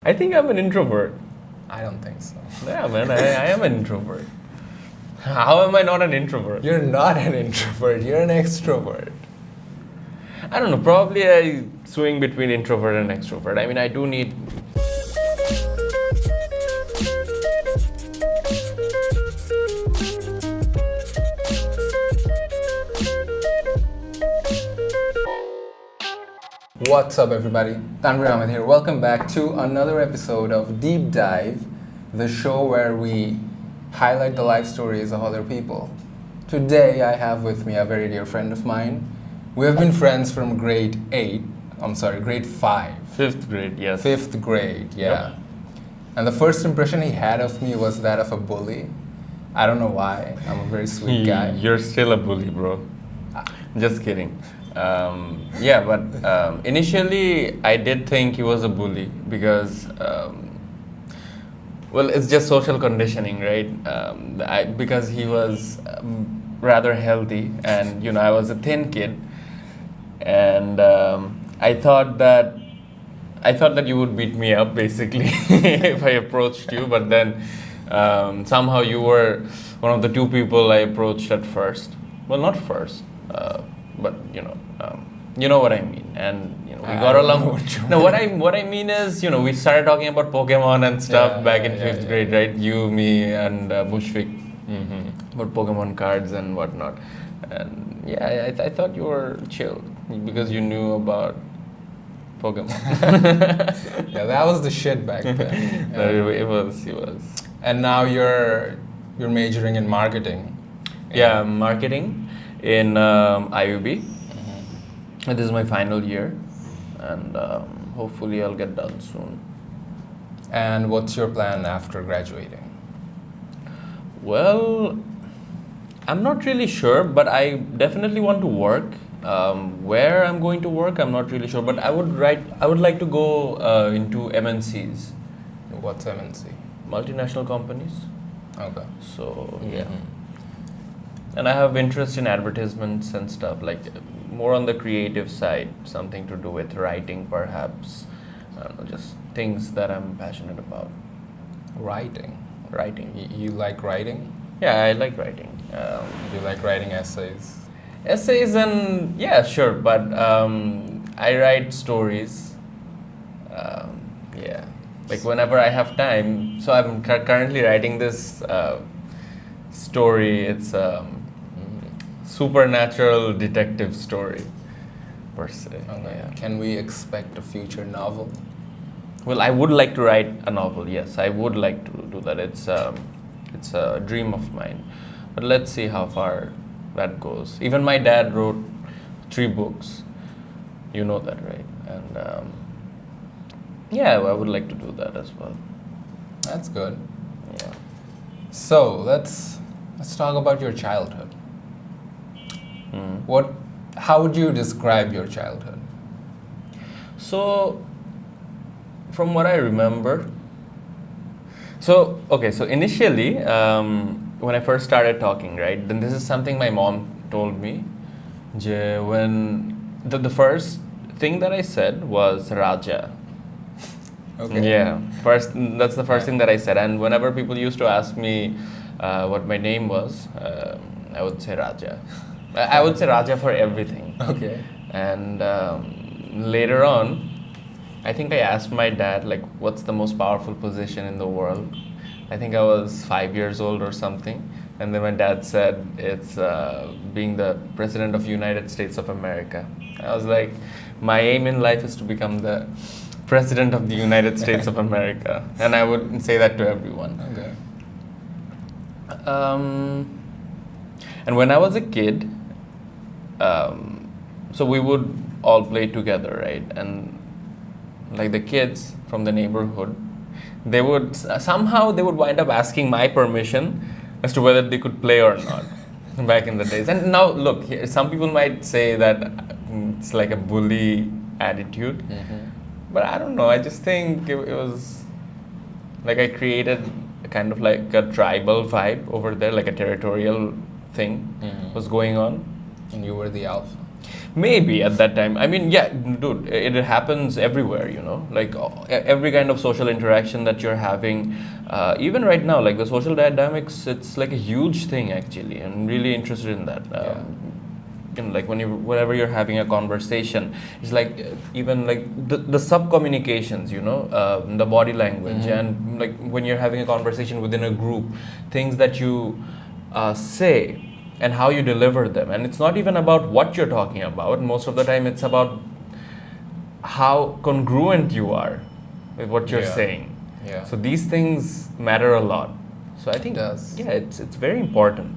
I think I'm an introvert. I don't think so. Yeah, man, I am an introvert. How am I not an introvert? You're not an introvert, you're an extrovert. I don't know, probably I swing between introvert and extrovert. I mean, I do need... What's up, everybody? Tanvir Ahmed here. Welcome back to another episode of Deep Dive, the show where we highlight the life stories of other people. Today, I have with me a very dear friend of mine. We have been friends from grade 5. Fifth grade, yes. 5th grade, yeah. Yep. And the first impression he had of me was that of a bully. I don't know why. I'm a very sweet guy. You're still a bully, bro. Just kidding. Initially I did think he was a bully because, it's just social conditioning, right? Because he was rather healthy and, I was a thin kid. And I thought that you would beat me up, basically, if I approached you. But then somehow you were one of the two people I approached at first. Well, not first, but you know what I mean. And we got along. No, what I mean is, we started talking about Pokemon and stuff back in 5th grade, right? You, me, and Bushvik, about Pokemon cards and whatnot. And I thought you were chill because you knew about Pokemon. Yeah, that was the shit back then. No, it was. And now you're majoring in marketing. Yeah, marketing in IUB. This is my final year, and hopefully I'll get done soon. And what's your plan after graduating? Well, I'm not really sure, but I definitely want to work. Where I'm going to work, I'm not really sure, but I would like to go into MNCs. What's MNC? Multinational companies. Okay. So, yeah. And I have interest in advertisements and stuff, like more on the creative side, something to do with writing, perhaps. I don't know, just things that I'm passionate about. Writing. You like writing? Yeah, I like writing. Do you like writing essays? Essays and yeah, sure, but I write stories. Like whenever I have time. So I'm currently writing this story. It's supernatural detective story, per se. Okay. Yeah. Can we expect a future novel? Well, I would like to write a novel. Yes, I would like to do that. It's a dream of mine, but let's see how far that goes. Even my dad wrote 3 books. You know that, right? And I would like to do that as well. That's good. Yeah. So let's talk about your childhood. How would you describe your childhood? So, from what I remember, so initially, when I first started talking, right, then this is something my mom told me. When the first thing that I said was Raja. Okay. Yeah, that's the first thing that I said. And whenever people used to ask me what my name was, I would say Raja. I would say Raja for everything. Okay. And later on, I think I asked my dad, like, what's the most powerful position in the world? I think I was 5 years old or something. And then my dad said, it's being the President of the United States of America. I was like, my aim in life is to become the President of the United States of America. And I would say that to everyone. Okay. And when I was a kid, so we would all play together, right? And like the kids from the neighborhood, they would wind up asking my permission as to whether they could play or not back in the days. And now look, some people might say that it's like a bully attitude, but I don't know. I just think it was like I created kind of like a tribal vibe over there, like a territorial thing was going on. And you were the alpha. Maybe at that time. I mean, yeah, dude, it happens everywhere, you know, like every kind of social interaction that you're having, even right now, like the social dynamics, it's like a huge thing actually. I'm really interested in that. You know, like whenever you're having a conversation, it's like even like the sub communications, you know, the body language, and like when you're having a conversation within a group, things that you say and how you deliver them. And it's not even about what you're talking about. Most of the time, it's about how congruent you are with what you're saying. Yeah. So these things matter a lot. So I think, yeah, it's very important.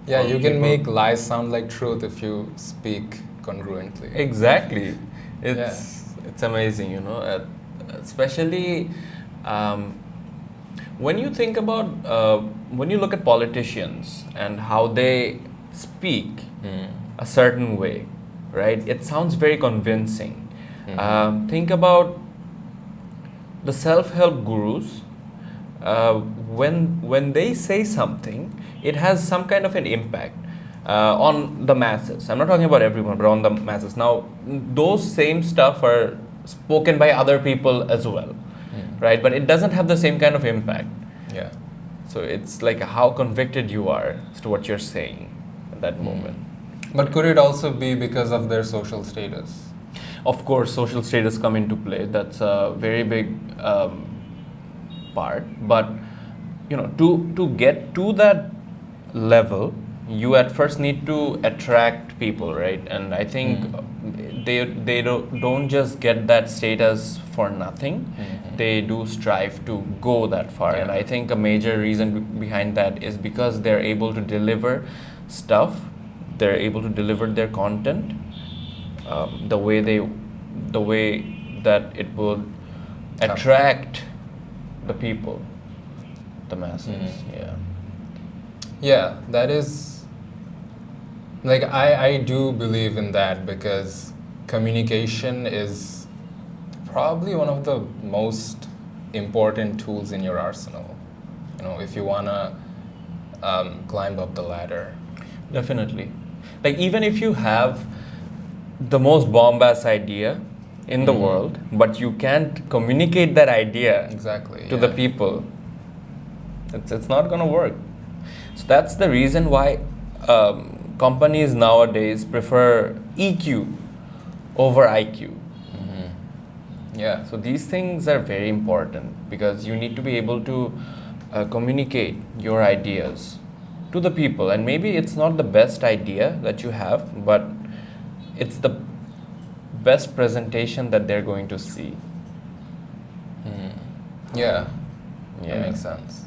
Yeah, you can people. make lies sound like truth if you speak congruently. Exactly. It's amazing, you know, especially when you think about, when you look at politicians and how they speak a certain way, right? It sounds very convincing. Think about the self-help gurus. When they say something, it has some kind of an impact on the masses. I'm not talking about everyone, but on the masses. Now, those same stuff are spoken by other people as well, right? But it doesn't have the same kind of impact. Yeah. So it's like how convicted you are as to what you're saying at that moment. But could it also be because of their social status? Of course, social status come into play. That's a very big part. But you know, to get to that level, you at first need to attract people, right? And I think they don't just get that status for nothing. They do strive to go that far. And I think a major reason behind that is because they're able to deliver stuff, they're able to deliver their content the way that it will attract the people, the masses. Yeah, that is, like, I do believe in that because communication is probably one of the most important tools in your arsenal, you know, if you want to climb up the ladder. Definitely. Like, even if you have the most bombast idea in the world, but you can't communicate that idea to the people, it's not going to work. So that's the reason why companies nowadays prefer EQ over IQ. Yeah. So these things are very important because you need to be able to communicate your ideas to the people. And maybe it's not the best idea that you have, but it's the best presentation that they're going to see. Yeah, that makes sense.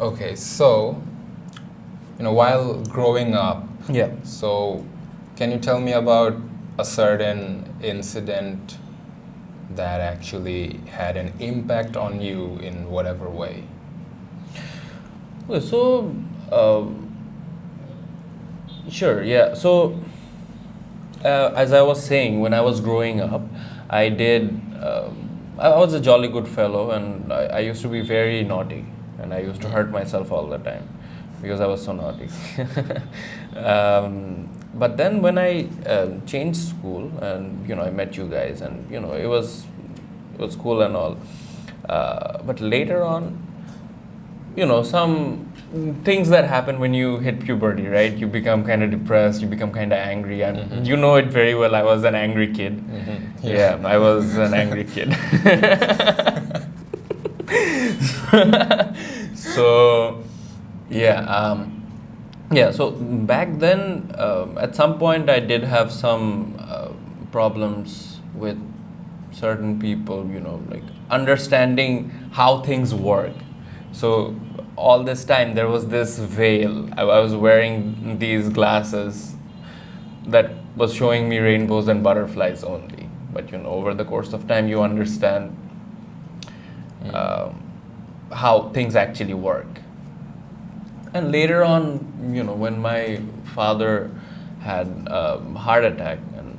Okay, so, you know, while growing up, so can you tell me about a certain incident that actually had an impact on you in whatever way? Okay, so, sure, yeah. So, as I was saying, when I was growing up, I was a jolly good fellow, and I used to be very naughty, and I used to hurt myself all the time because I was so naughty. But then when I changed school, and you know, I met you guys, and you know, it was cool and all. But later on, you know, some things that happen when you hit puberty, right? You become kind of depressed, you become kind of angry, and you know it very well. I was an angry kid. Yeah, I was an angry kid. So, so back then, at some point, I did have some problems with certain people, you know, like understanding how things work. So all this time there was this veil. I was wearing these glasses that was showing me rainbows and butterflies only. But you know, over the course of time, you understand how things actually work. And later on, you know, when my father had a heart attack, and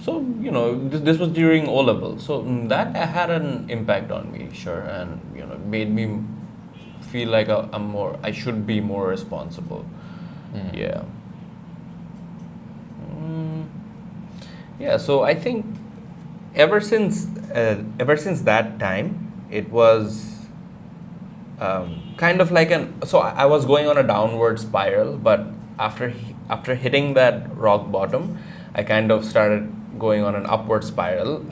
so you know, this was during O level, so that had an impact on me, sure, and you know, made me feel like I should be more responsible. Yeah. Yeah, so I think ever since that time, it was kind of like so I was going on a downward spiral, but after hitting that rock bottom, I kind of started going on an upward spiral.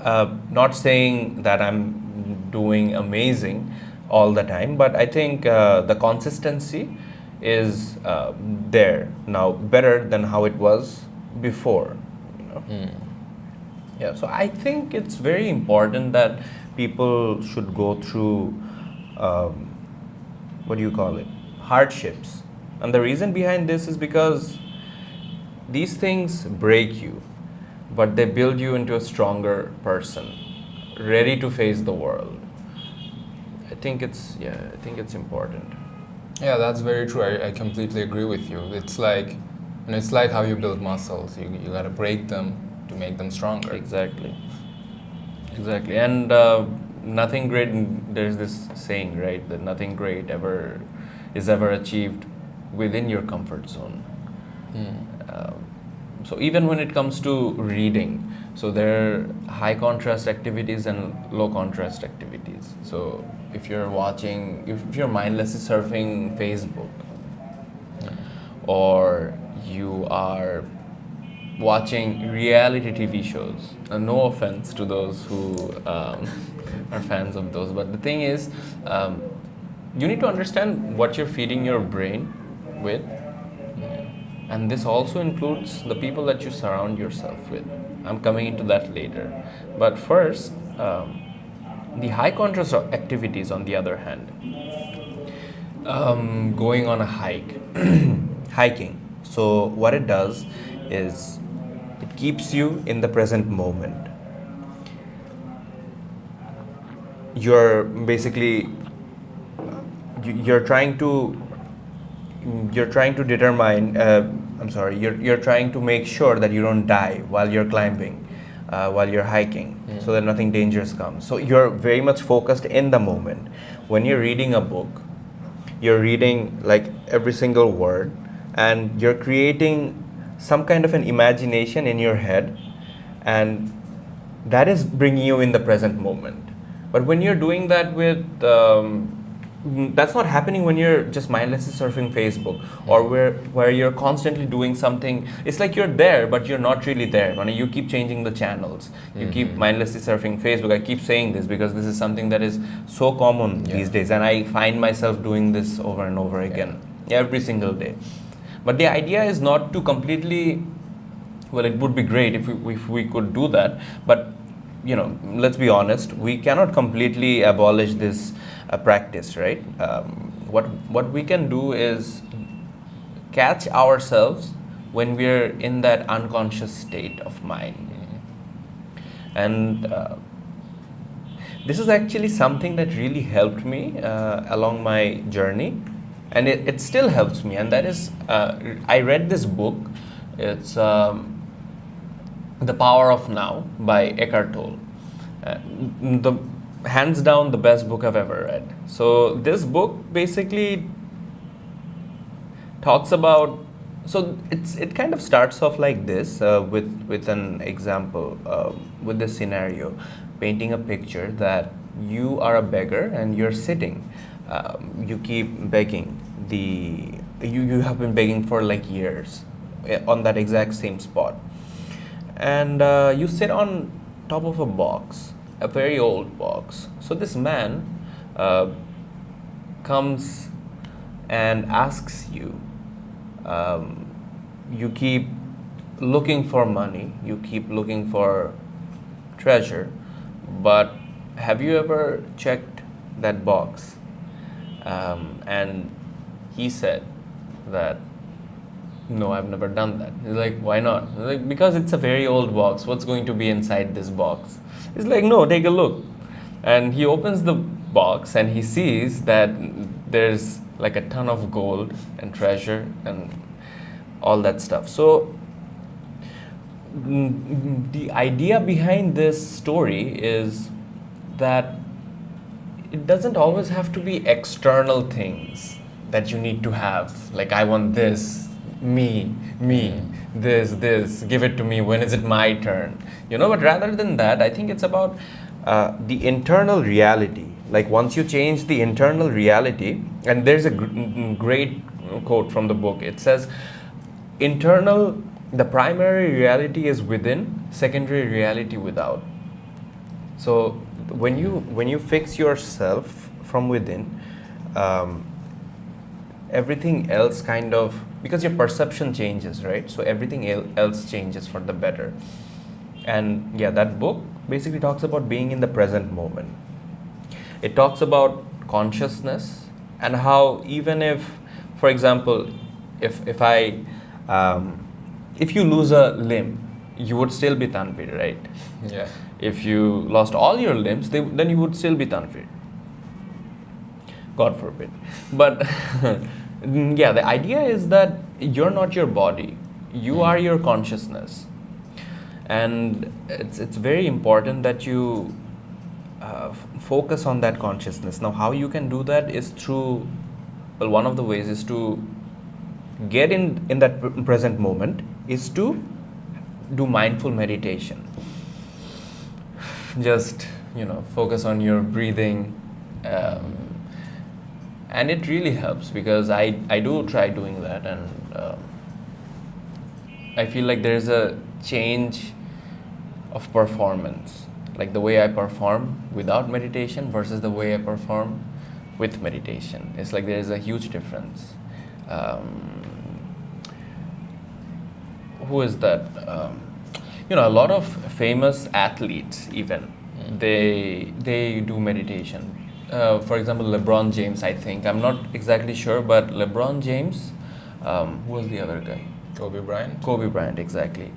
Not saying that I'm doing amazing all the time, but I think the consistency is there now, better than how it was before. You know? Yeah, so I think it's very important that people should go through, what do you call it, hardships. And the reason behind this is because these things break you, but they build you into a stronger person, ready to face the world. I think it's important. Yeah, that's very true. I completely agree with you. It's like, it's like how you build muscles. You gotta break them to make them stronger. Exactly. And nothing great. There's this saying, right, that nothing great is ever achieved within your comfort zone. So even when it comes to reading, so there are high contrast activities and low contrast activities. So if you're mindlessly surfing Facebook, or you are watching reality TV shows, no offense to those who are fans of those, but the thing is, you need to understand what you're feeding your brain with. And this also includes the people that you surround yourself with. I'm coming into that later. But first, the high contrast activities, on the other hand, going on a hike, hiking. So what it does is it keeps you in the present moment. You're basically you're trying to determine. You're trying to make sure that you don't die while you're climbing, while you're hiking, so that nothing dangerous comes. So you're very much focused in the moment. When you're reading a book, you're reading like every single word, and you're creating some kind of an imagination in your head, and that is bringing you in the present moment. But when you're doing that with that's not happening when you're just mindlessly surfing Facebook, or where you're constantly doing something. It's like you're there, but you're not really there. When you keep changing the channels, you keep mindlessly surfing Facebook. I keep saying this because this is something that is so common these days, and I find myself doing this over and over again every single day. But the idea is not to completely. Well, it would be great if we could do that, but let's be honest, we cannot completely abolish this practice, right? What we can do is catch ourselves when we're in that unconscious state of mind. And this is actually something that really helped me along my journey, and it still helps me. And that is, I read this book. It's The Power of Now by Eckhart Tolle. Hands down the best book I've ever read. So this book basically talks about, so it kind of starts off like this, with an example, with this scenario, painting a picture that you are a beggar and you're sitting. You keep begging. You have been begging for like years on that exact same spot. And you sit on top of a box, a very old box. So this man comes and asks you, you keep looking for money, you keep looking for treasure, but have you ever checked that box? And he said that, no, I've never done that. He's like, why not? He's like, because it's a very old box. What's going to be inside this box? He's like, no, take a look. And he opens the box and he sees that there's like a ton of gold and treasure and all that stuff. So the idea behind this story is that it doesn't always have to be external things that you need to have. Like, I want this, me, this, give it to me, when is it my turn? But rather than that, I think it's about the internal reality. Like once you change the internal reality, and there's a great quote from the book. It says, the primary reality is within, secondary reality without. So when you fix yourself from within, everything else kind of, because your perception changes, right? So everything else changes for the better. And yeah, that book basically talks about being in the present moment. It talks about consciousness and how even if, for example, if you lose a limb, you would still be Tanvir, right? Yeah. If you lost all your limbs, then you would still be Tanvir. God forbid. But yeah, the idea is that you're not your body. You are your consciousness. And it's very important that you focus on that consciousness. Now, how you can do that is through, well, one of the ways is to get in that present moment, is to do mindful meditation. Just, focus on your breathing. And it really helps, because I do try doing that, and I feel like there's a change of performance, like the way I perform without meditation versus the way I perform with meditation. It's like there's a huge difference. Who is that? A lot of famous athletes even, they do meditation. For example, LeBron James, I think. I'm not exactly sure, but LeBron James, who was the other guy? Kobe Bryant. Kobe Bryant, exactly.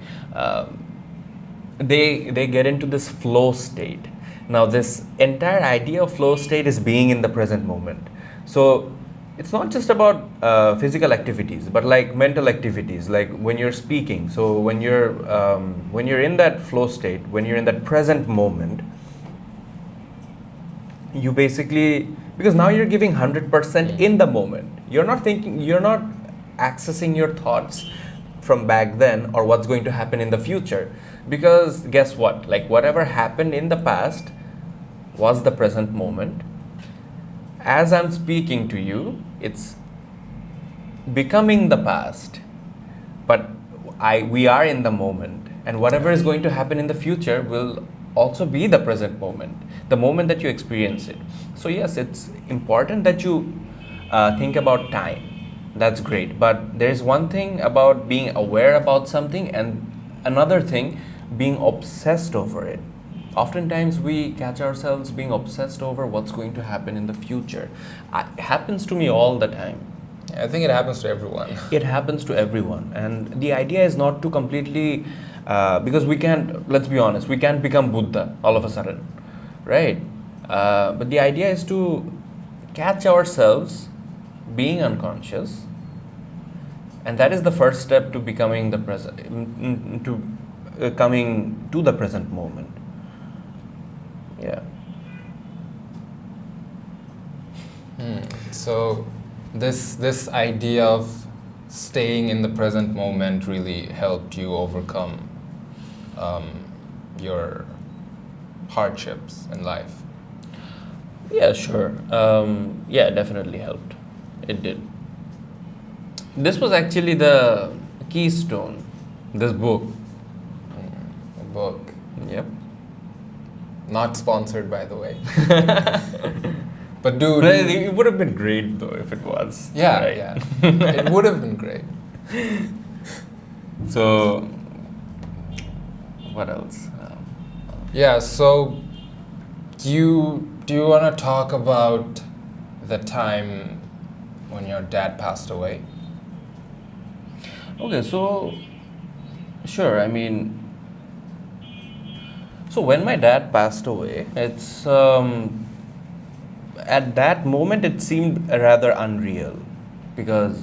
They get into this flow state. Now, this entire idea of flow state is being in the present moment. So it's not just about physical activities, but like mental activities, like when you're speaking. So when you're in that flow state, when you're in that present moment, you basically, because now you're giving 100% in the moment. You're not thinking, you're not accessing your thoughts from back then or what's going to happen in the future. Because guess what? Like whatever happened in the past was the present moment. As I'm speaking to you, it's becoming the past. But we are in the moment. And whatever is going to happen in the future will also be the present moment, the moment that you experience it. So yes, it's important that you think about time. That's great. But there's one thing about being aware about something, and another thing, being obsessed over it. Oftentimes we catch ourselves being obsessed over what's going to happen in the future. It happens to me all the time. I think it happens to everyone. It happens to everyone. And the idea is not to completely, because we can't, let's be honest, we can't become Buddha all of a sudden, right? But the idea is to catch ourselves being unconscious. And that is the first step to becoming the present, coming to the present moment. Yeah. So this idea of staying in the present moment really helped you overcome your hardships in life. Yeah, sure. Yeah, definitely helped. It did. This was actually the keystone, this book. A book. Yep. Not sponsored, by the way. But dude, It would have been great though if it was. yeah, right? yeah, it would have been great. So, what else? Yeah. So, do you want to talk about the time when your dad passed away? Okay, so sure. I mean, so when my dad passed away, it's at that moment it seemed rather unreal, because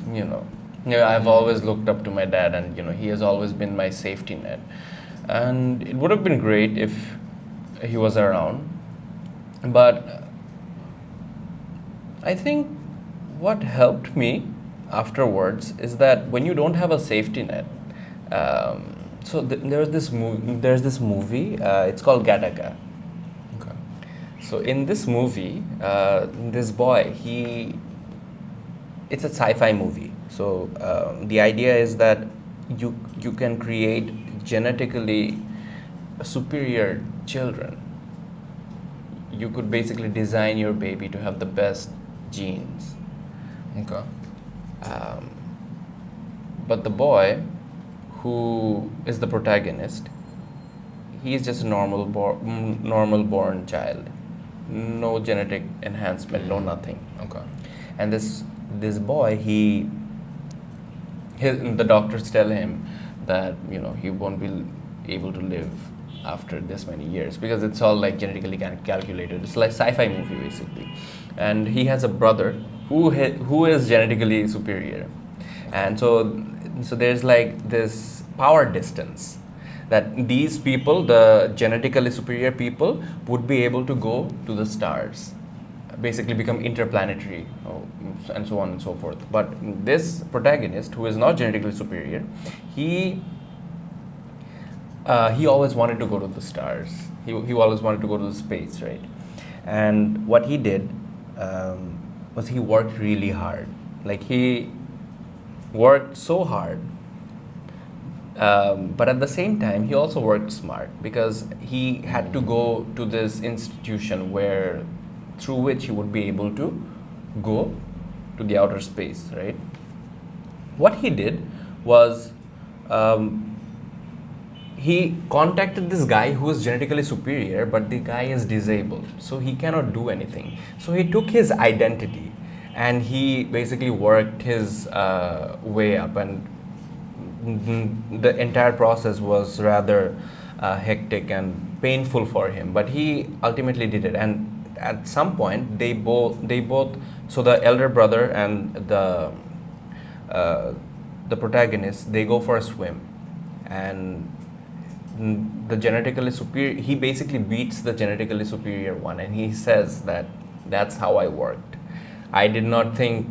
I've always looked up to my dad, and he has always been my safety net, and it would have been great if he was around. But I think what helped me afterwards is that when you don't have a safety net, so there's this movie. It's called Gattaca. Okay. So in this movie, this boy, it's a sci-fi movie. So the idea is that you can create genetically superior children. You could basically design your baby to have the best genes. Okay. But the boy, who is the protagonist, he is just a normal born child, no genetic enhancement, no nothing. Okay. And this boy, the doctors tell him that he won't be able to live after this many years because it's all like genetically calculated. It's like sci-fi movie basically. And he has a brother who is genetically superior, and so there's like this power distance that these people, the genetically superior people, would be able to go to the stars, basically become interplanetary, and so on and so forth. But this protagonist, who is not genetically superior, he always wanted to go to the stars. He always wanted to go to the space, right? And what he did was he worked really hard. Like he worked so hard, but at the same time, he also worked smart because he had to go to this institution through which he would be able to go to the outer space, right? What he did was he contacted this guy who is genetically superior, but the guy is disabled, so he cannot do anything. So he took his identity and he basically worked his way up, and the entire process was rather hectic and painful for him, but he ultimately did it. And at some point they both so the elder brother and the protagonist, they go for a swim, and the genetically superior, he basically beats the genetically superior one, and he says that that's how I worked. I did not think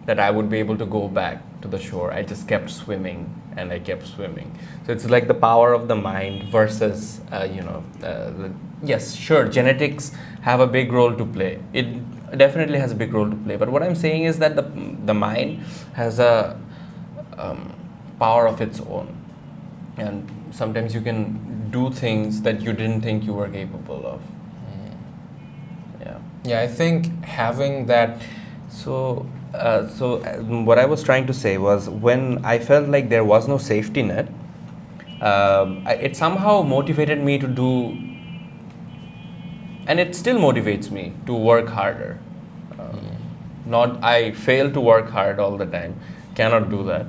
that I would be able to go back to the shore. I just kept swimming and I kept swimming. So it's like the power of the mind versus yes, sure, genetics have a big role to play. It definitely has a big role to play, but what I'm saying is that the mind has a power of its own, and sometimes you can do things that you didn't think you were capable of. Yeah, I think having that. So what I was trying to say was, when I felt like there was no safety net, it somehow motivated me to do, and it still motivates me to work harder. Not I fail to work hard all the time, cannot do that.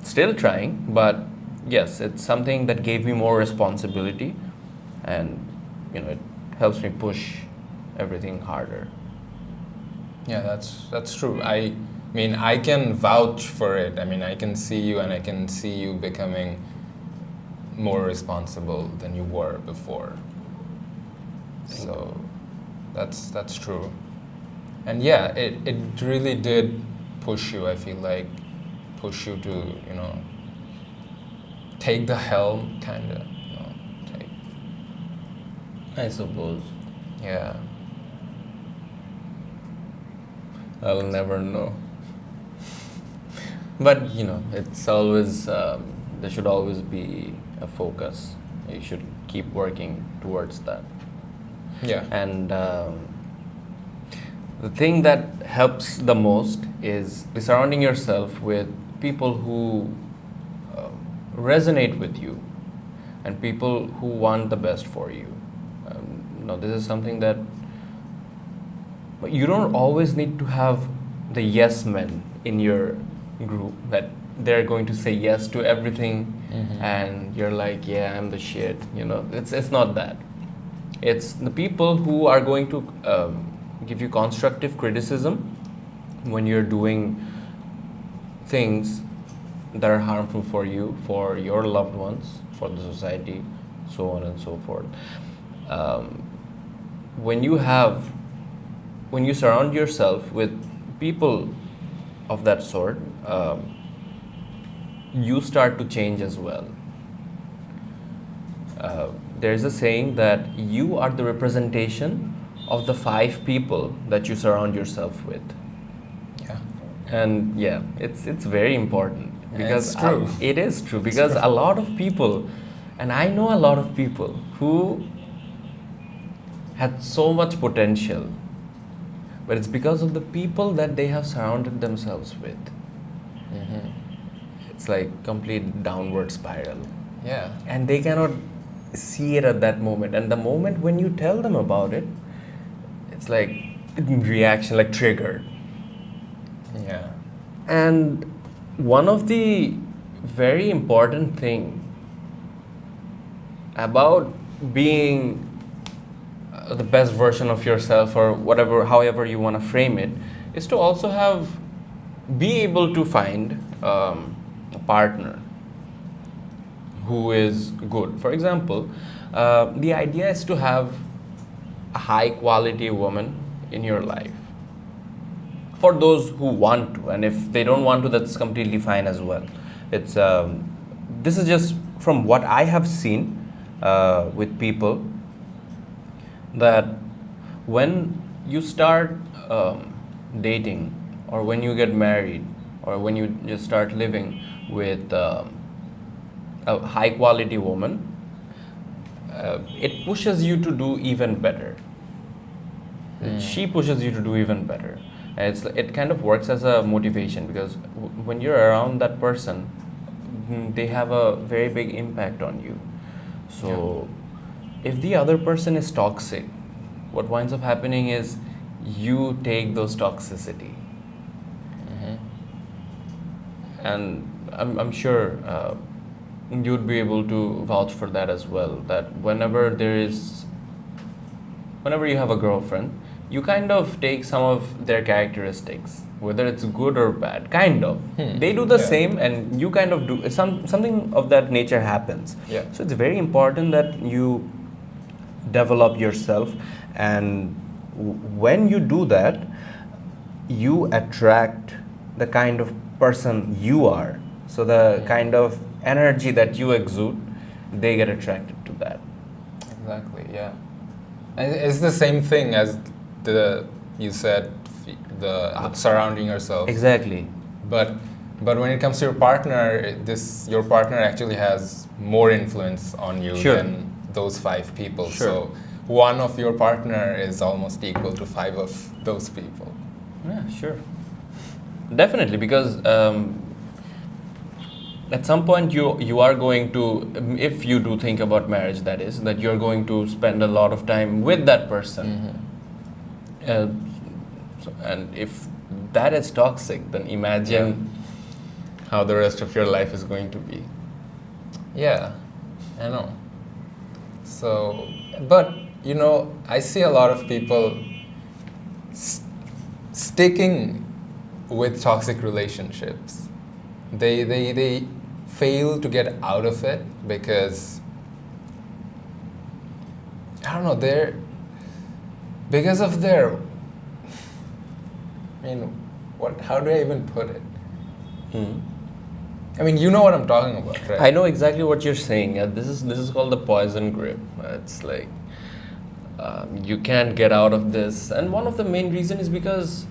Still trying, but yes, it's something that gave me more responsibility, and it helps me push everything harder. Yeah, that's true. I mean, I can vouch for it. I mean, I can see you, and I can see you becoming more responsible than you were before. So that's true. And yeah, it really did push you, I feel like, push you to, take the helm, kind of, take. I suppose. Yeah. I'll never know. But it's always there should always be a focus. You should keep working towards that. Yeah. And the thing that helps the most is surrounding yourself with people who resonate with you, and people who want the best for you. This is something that you don't always need to have the yes men in your group, that they're going to say yes to everything, and you're like, yeah, I'm the shit. It's not that. It's the people who are going to give you constructive criticism when you're doing things that are harmful for you, for your loved ones, for the society, so on and so forth. When you surround yourself with people of that sort, you start to change as well. There's a saying that you are the representation of the 5 people that you surround yourself with. Yeah. And yeah, it's very important because it's true. It is true because a lot of people, and I know a lot of people who had so much potential, but it's because of the people that they have surrounded themselves with. It's like complete downward spiral. Yeah. And they cannot see it at that moment. And the moment when you tell them about it, it's like reaction, like triggered. Yeah. And one of the very important thing about being the best version of yourself, or whatever, however you want to frame it, is to also be able to find a partner who is good. For example, the idea is to have a high quality woman in your life. For those who want to, and if they don't want to, that's completely fine as well. It's this is just from what I have seen with people, that when you start dating, or when you get married, or when you just start living with a high quality woman, it pushes you to do even better. She pushes you to do even better. And it kind of works as a motivation, because when you're around that person, they have a very big impact on you. So if the other person is toxic, what winds up happening is you take those toxicity. And I'm sure you'd be able to vouch for that as well, that whenever you have a girlfriend, you kind of take some of their characteristics, whether it's good or bad, kind of. They do the same, and you kind of do something of that nature happens. Yeah. So it's very important that you develop yourself, and when you do that, you attract the kind of person you are. So the kind of energy that you exude, they get attracted to that. Exactly, yeah. And it's the same thing as you said, the surrounding yourself. Exactly. But when it comes to your partner, your partner actually has more influence on you than those 5 people. Sure. So one of your partner is almost equal to 5 of those people. Yeah, sure. Definitely, because at some point you are going to, if you do think about marriage, that is, that you're going to spend a lot of time with that person. And if that is toxic, then imagine how the rest of your life is going to be. Yeah, I know. So, but I see a lot of people sticking with toxic relationships. They fail to get out of it because, I don't know, because of their, how do I even put it? I mean, you know what I'm talking about, right? I know exactly what you're saying. This is called the poison grip. It's like you can't get out of this, and one of the main reasons is because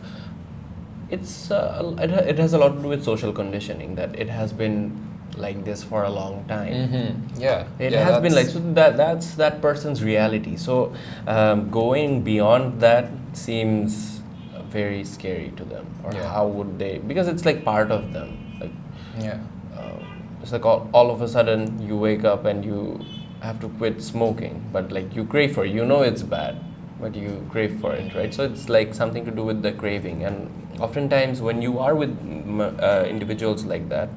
it has a lot to do with social conditioning, that it has been like this for a long time. Yeah, it has been like, so that's that person's reality. So going beyond that seems very scary to them, or how would they? Because it's like part of them. Like it's like all of a sudden you wake up and you have to quit smoking, but like you crave for it. It's bad, but you crave for it, right? So it's like something to do with the craving. And oftentimes when you are with individuals like that,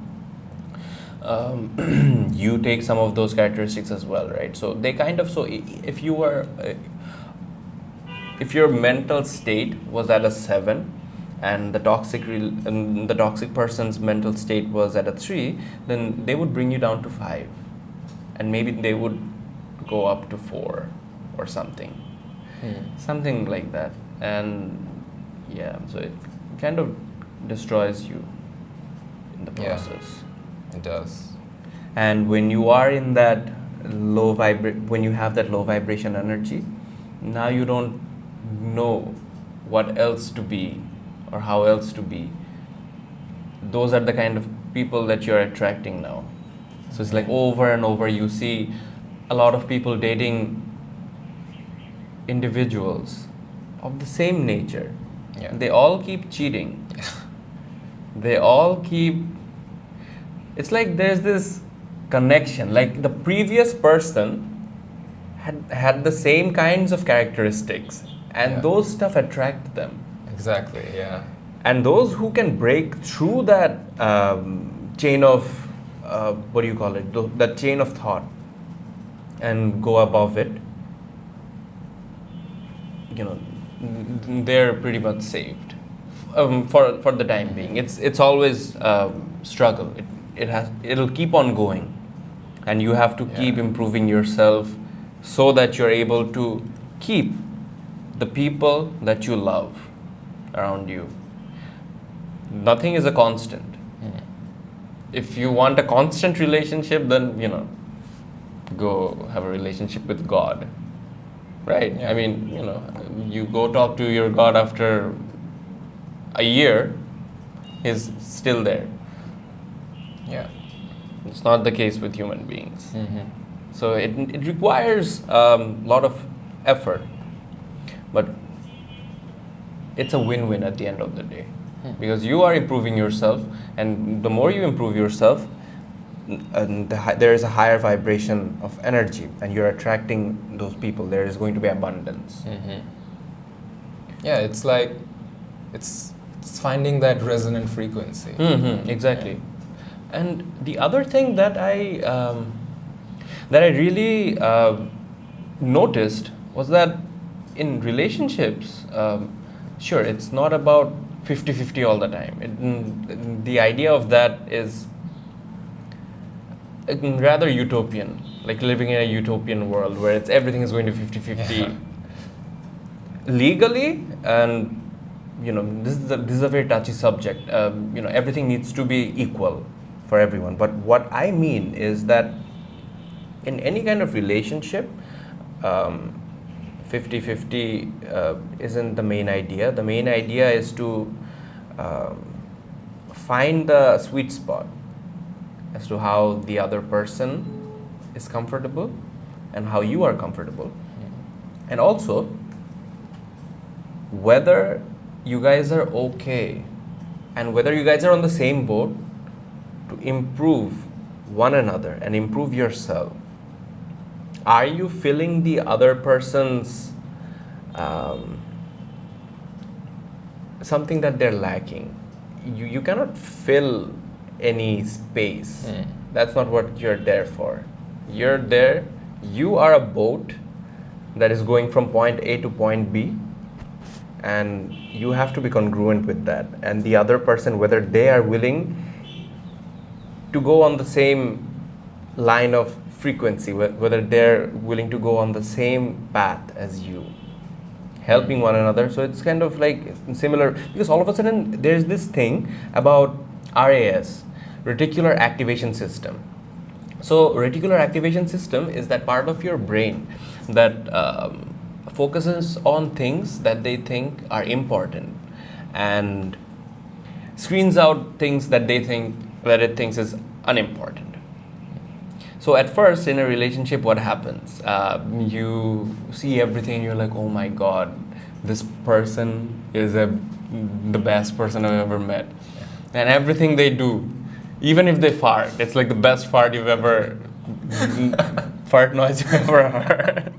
you take some of those characteristics as well, right? So they kind of, so if your mental state was at a 7, and the toxic person's mental state was at a 3, then they would bring you down to 5, and maybe they would go up to 4 or something. Something like that. And so it kind of destroys you in the Yeah. process. It does. And when you are in that when you have that low vibration energy, now you don't know what else to be or how else to be. Those are the kind of people that you're attracting now. So it's like over and over you see a lot of people dating individuals of the same nature. Yeah. They all keep cheating. They all keep. It's like there's this connection. Like the previous person had the same kinds of characteristics, and Yeah. those stuff attract them. Exactly. Yeah. And those who can break through that chain of what do you call it? That chain of thought, and go above it. You know, they're pretty much saved for the time being. It's always struggle. It'll keep on going, and you have to keep improving yourself so that you're able to keep the people that you love around you. Nothing is a constant. If you want a constant relationship, then go have a relationship with God, right? Yeah. I mean, you go talk to your God after a year, he's still there. Yeah. It's not the case with human beings. Mm-hmm. So it requires a lot of effort, but it's a win-win at the end of the day, because you are improving yourself, and the more you improve yourself, and there is a higher vibration of energy, and you're attracting those people. There is going to be abundance. Mm-hmm. Yeah, it's like it's finding that resonant frequency. Mm-hmm, exactly. And the other thing that I really noticed was that in relationships, sure, it's not about 50-50 all the time. The idea of that is rather utopian, like living in a utopian world where everything is going to 50-50 legally, and this is a very touchy subject. Everything needs to be equal for everyone. But what I mean is that in any kind of relationship, 50-50 isn't the main idea. The main idea is to find the sweet spot as to how the other person is comfortable and how you are comfortable. And also, whether you guys are okay and whether you guys are on the same boat to improve one another and improve yourself. Are you filling the other person's something that they're lacking? You cannot fill any space. That's not what you're there for. You're there, you are a boat that is going from point A to point B, and you have to be congruent with that. And the other person, whether they are willing to go on the same line of frequency, whether they're willing to go on the same path as you, helping one another. So it's kind of like similar, because all of a sudden there's this thing about RAS, Reticular Activation System. So reticular activation system is that part of your brain that focuses on things that they think are important and screens out things that it thinks is unimportant. So at first in a relationship, what happens? You see everything and you're like, oh my God, this person is the best person I've ever met. And everything they do, even if they fart, it's like the best fart you've ever, fart noise you've ever heard.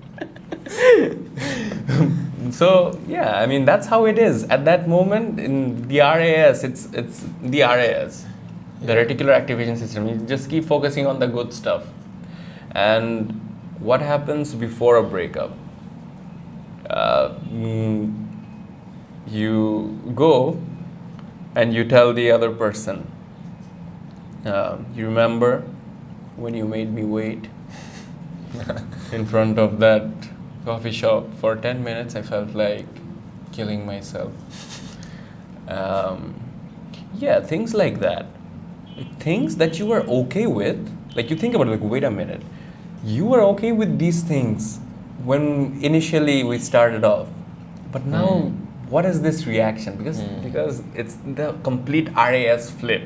So yeah, I mean, that's how it is. At that moment in the RAS, it's the RAS, the reticular activation system. You just keep focusing on the good stuff. And what happens before a breakup? You go and you tell the other person, you remember when you made me wait in front of that coffee shop for 10 minutes? I felt like killing myself. Yeah, things like that. Like, things that you were okay with. Like, you think about it, like, wait a minute. You were okay with these things when initially we started off. But now, what is this reaction? Because it's the complete RAS flip.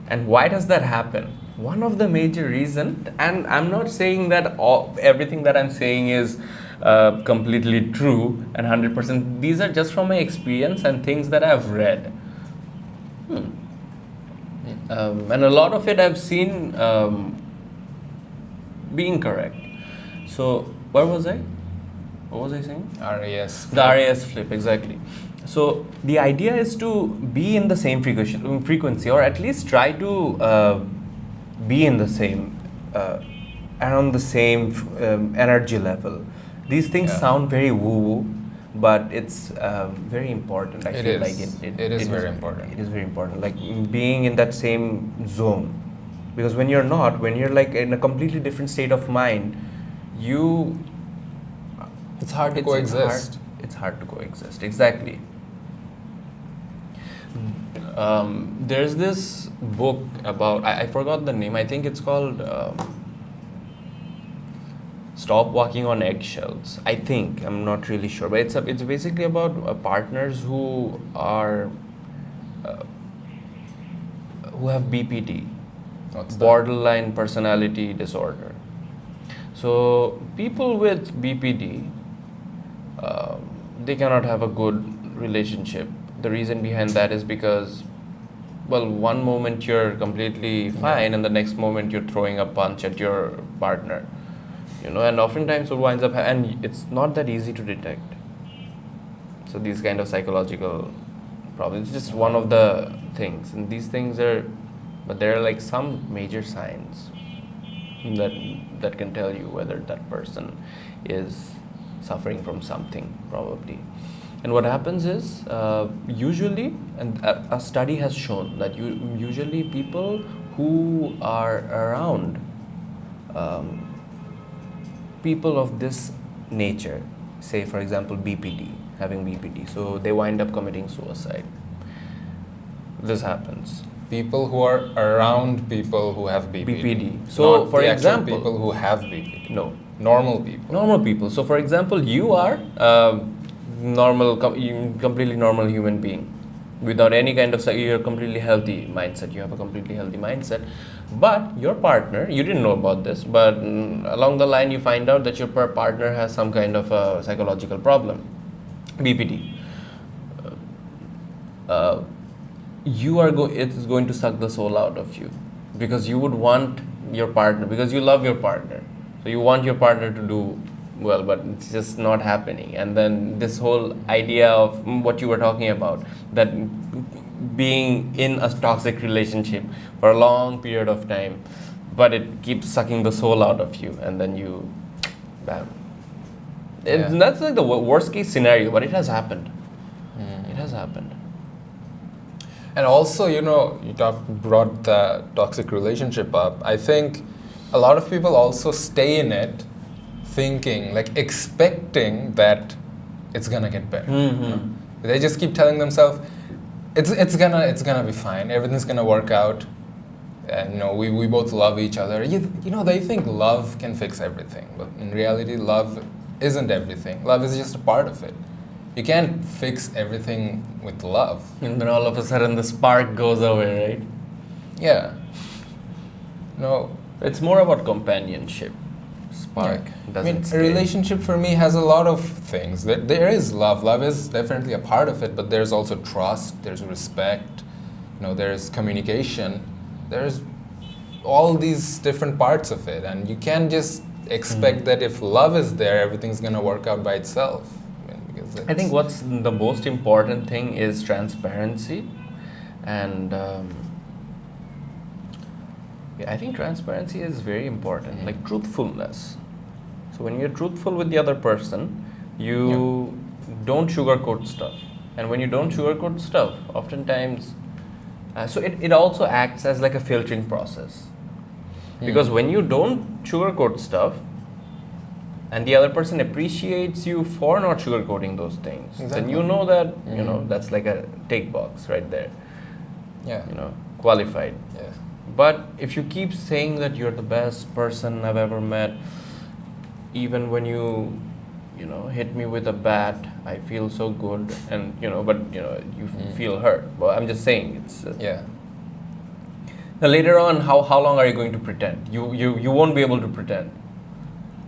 And why does that happen? One of the major reasons, and I'm not saying that everything that I'm saying is completely true and 100%. These are just from my experience and things that I've read. And a lot of it I've seen being correct. So, where was I? What was I saying? RAS. The RAS flip, exactly. So the idea is to be in the same frequency, or at least try to be in the same, around the same energy level. These things sound very woo-woo, but it's very important. I feel like it is very important. It is very important, like being in that same zone. Because when you're not, when you're like in a completely different state of mind, it's hard to coexist. It's hard to coexist, exactly. There's this book about, I forgot the name, I think it's called Stop Walking on Eggshells. I think, I'm not really sure, but it's basically about partners who are who have BPD, borderline personality disorder. So people with BPD, they cannot have a good relationship. The reason behind that is because, well, one moment you're completely fine and the next moment you're throwing a punch at your partner, and oftentimes what winds up, and it's not that easy to detect. So these kind of psychological problems, it's just one of the things, and these things but there are like some major signs that can tell you whether that person is suffering from something, probably. And what happens is, usually, and a study has shown that usually people who are around people of this nature, say for example having BPD, so they wind up committing suicide. This happens. People who are around people who have BPD. So, not for the example, actual people who have BPD. No. Normal people. Normal people. So, for example, you are completely normal human being, without any kind of, you're completely healthy mindset. You have a completely healthy mindset, but your partner, you didn't know about this, but along the line you find out that your partner has some kind of a psychological problem, BPD. It's going to suck the soul out of you, because you would want your partner, because you love your partner, so you want your partner to do well, but it's just not happening. And then this whole idea of what you were talking about, that being in a toxic relationship for a long period of time, but it keeps sucking the soul out of you, and then you, bam. That's like the worst case scenario, but it has happened. It has happened. And also, you brought the toxic relationship up. I think a lot of people also stay in it thinking, like expecting that it's gonna get better. They just keep telling themselves, it's gonna be fine, everything's gonna work out, and we both love each other. They think love can fix everything, but in reality, love isn't everything. Love is just a part of it. You can't fix everything with love. And then all of a sudden the spark goes away, right? Yeah. No. It's more about companionship. Spark doesn't stay. A relationship for me has a lot of things. There is love. Love is definitely a part of it, but there's also trust, there's respect, there's communication. There's all these different parts of it, and you can't just expect that if love is there, everything's gonna work out by itself. I think what's the most important thing is transparency, and I think transparency is very important, like truthfulness. So when you're truthful with the other person, you don't sugarcoat stuff, and when you don't sugarcoat stuff, oftentimes, so it also acts as like a filtering process, because when you don't sugarcoat stuff, and the other person appreciates you for not sugarcoating those things, Exactly. then you know that that's like a tick box right there. Yeah. Qualified. Yeah. But if you keep saying that you're the best person I've ever met, even when you hit me with a bat, I feel so good, and you feel hurt. Well, I'm just saying it's. Yeah. Now later on, how long are you going to pretend? You won't be able to pretend.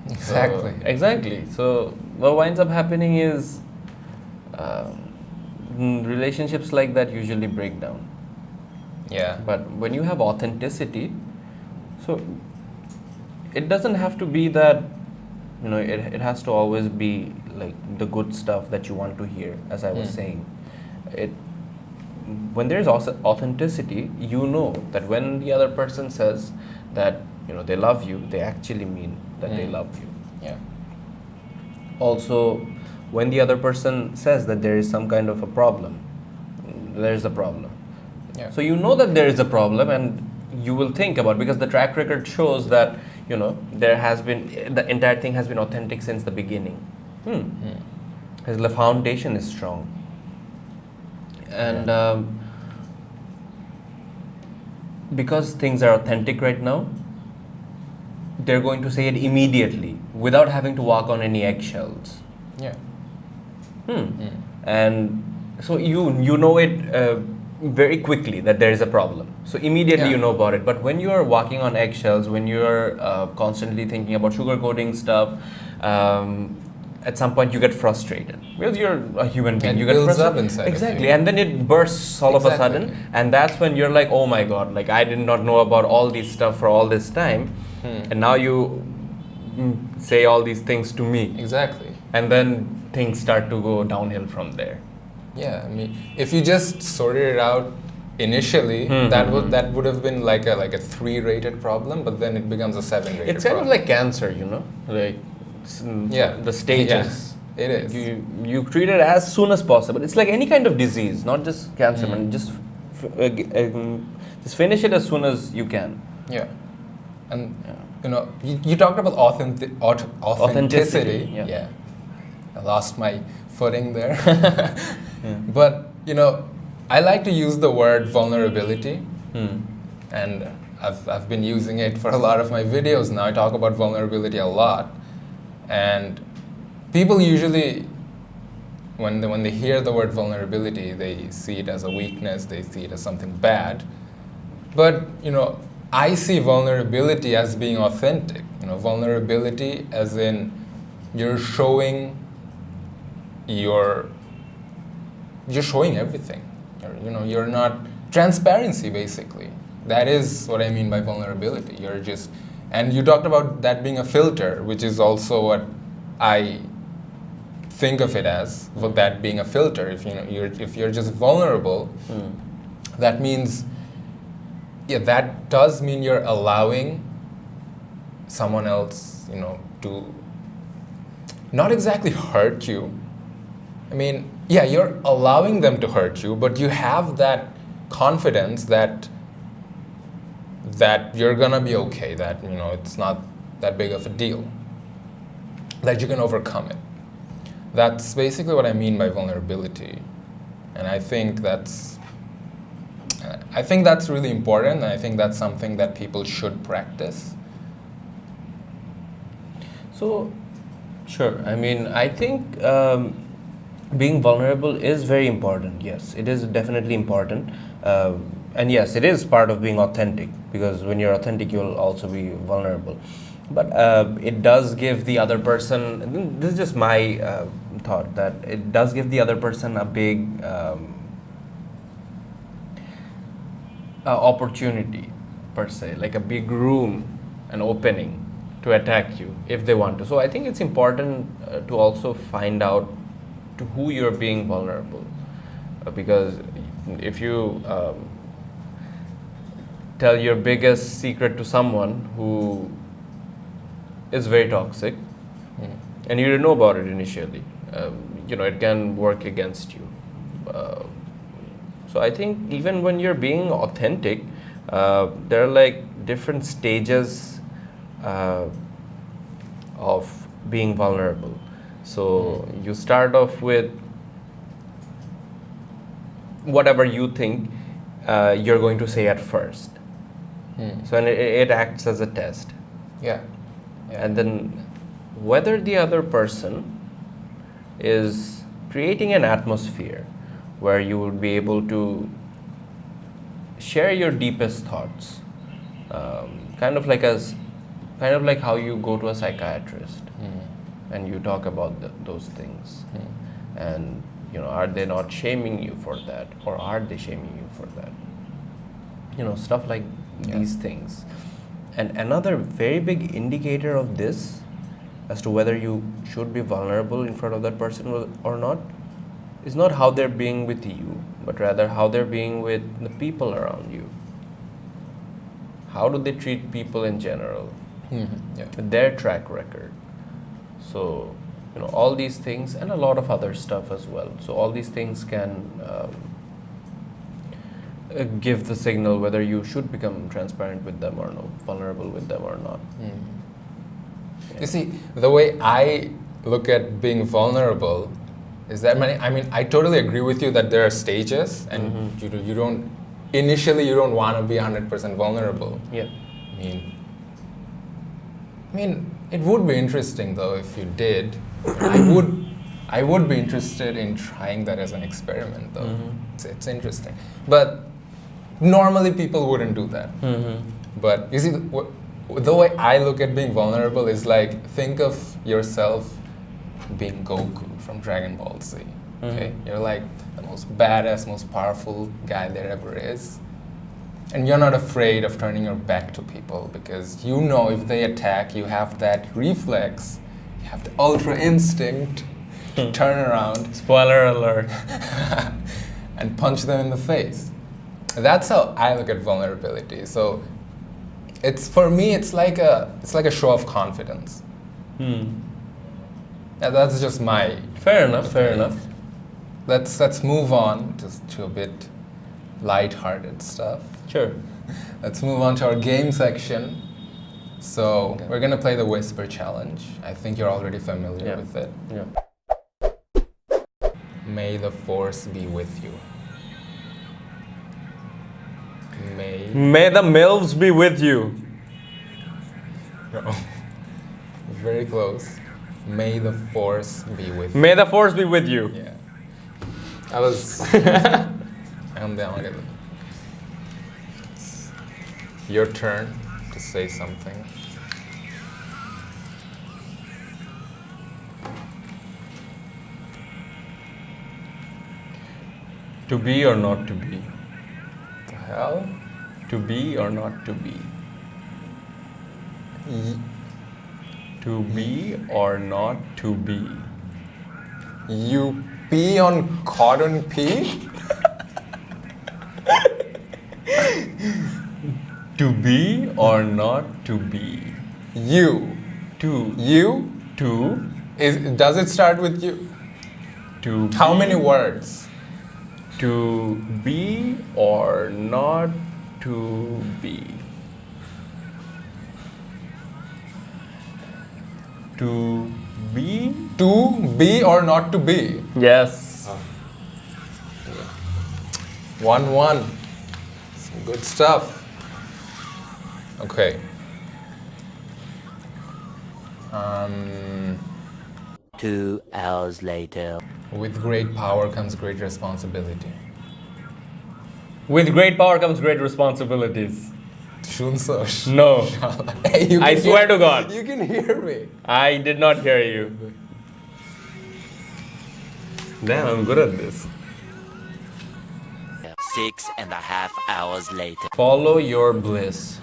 Exactly. Exactly. So what winds up happening is relationships like that usually break down. Yeah. But when you have authenticity, so it doesn't have to be that, it has to always be like the good stuff that you want to hear, as I was saying. When there's also authenticity, you know that when the other person says that, they love you, they actually mean that they love you. Yeah. Also, when the other person says that there is some kind of a problem, there's a problem. Yeah. So you know that there is a problem, and you will think about, because the track record shows that there has been, the entire thing has been authentic since the beginning. Because the foundation is strong, and because things are authentic right now, they're going to say it immediately without having to walk on any eggshells. Yeah. And so you know it very quickly that there is a problem. So immediately you know about it. But when you are walking on eggshells, when you are constantly thinking about sugarcoating stuff, at some point you get frustrated because you're a human being. It you get builds up frustrated. inside Exactly, of you. and then it bursts all of a Exactly. sudden, and that's when you're like, oh my god, like I did not know about all these stuff for all this time, and now you say all these things to me. Exactly. And then things start to go downhill from there. Yeah, I mean, if you just sorted it out initially, that would have been like a 3 rated problem, but then it becomes a 7 rated. It's kind problem. of like cancer, like the stages. Yeah, it is. You treat it as soon as possible. It's like any kind of disease, not just cancer, man. Just finish it as soon as you can. Yeah, and you talked about authenticity. Yeah. I lost my footing there. But I like to use the word vulnerability, and I've been using it for a lot of my videos now. I talk about vulnerability a lot, and people usually, when they hear the word vulnerability, they see it as a weakness. They see it as something bad. But I see vulnerability as being authentic. Vulnerability as in you're showing everything. You're not transparency, basically. That is what I mean by vulnerability. And you talked about that being a filter, which is also what I think of it as, for that being a filter. If you're just vulnerable, that means, that does mean you're allowing someone else, to not exactly hurt you. I mean, you're allowing them to hurt you, but you have that confidence that you're gonna be okay, that it's not that big of a deal, that you can overcome it. That's basically what I mean by vulnerability, and I think that's really important, and I think that's something that people should practice. So, sure. I mean, I think being vulnerable is very important. Yes, it is definitely important. And yes, it is part of being authentic, because when you're authentic, you'll also be vulnerable. But it does give the other person, this is just my thought, that it does give the other person a big opportunity, per se, like a big room, an opening to attack you if they want to. So I think it's important to also find out to who you're being vulnerable, because if you tell your biggest secret to someone who is very toxic, and you didn't know about it initially, it can work against you. So I think even when you're being authentic, there are like different stages of being vulnerable. So you start off with whatever you think you're going to say at first. So and it acts as a test. Yeah. And then whether the other person is creating an atmosphere where you would be able to share your deepest thoughts, kind of like how you go to a psychiatrist and you talk about those things, and are they not shaming you for that, or are they shaming you for that? Stuff like these things. And another very big indicator of this as to whether you should be vulnerable in front of that person or not is not how they're being with you, but rather how they're being with the people around you. How do they treat people in general? Their track record. So, all these things, and a lot of other stuff as well. So all these things can give the signal whether you should become transparent with them or no, vulnerable with them or not. You see, the way I look at being vulnerable is that I totally agree with you that there are stages, and you don't initially want to be 100% vulnerable. Yeah. I mean, it would be interesting though if you did. I would be interested in trying that as an experiment though. It's interesting, but normally people wouldn't do that. But you see, the way I look at being vulnerable is like, think of yourself being Goku from Dragon Ball Z. Okay, you're like the most badass, most powerful guy there ever is, and you're not afraid of turning your back to people because you know if they attack, you have that reflex, you have the ultra instinct to turn around, spoiler alert, and punch them in the face. That's how I look at vulnerability. So for me, it's like a show of confidence. That's just my fair enough. Let's move on to a bit light-hearted stuff. Sure. Let's move on to our game section. So we're gonna play the Whisper Challenge. I think you're already familiar with it. Yeah. May the force be with you. May the MILFs be with you. No. Very close. May the force be with you. May the force be with you. Yeah. I was. I'm down. It's your turn to say something. To be or not to be? The hell? To be or not to be? To be or not to be? You pee on cotton pee? To be or not to be? You. To. You? To. Does it start with you? To. How many words? To be or not to be? To be? To be or not to be? Yes. 1-1. Some good stuff. Okay. 2 hours later. With great power comes great responsibility. With great power comes great responsibilities. Shunsosh. No. Hey, I swear to God. You can hear me. I did not hear you. Damn, I'm good at this. 6.5 hours later. Follow your bliss.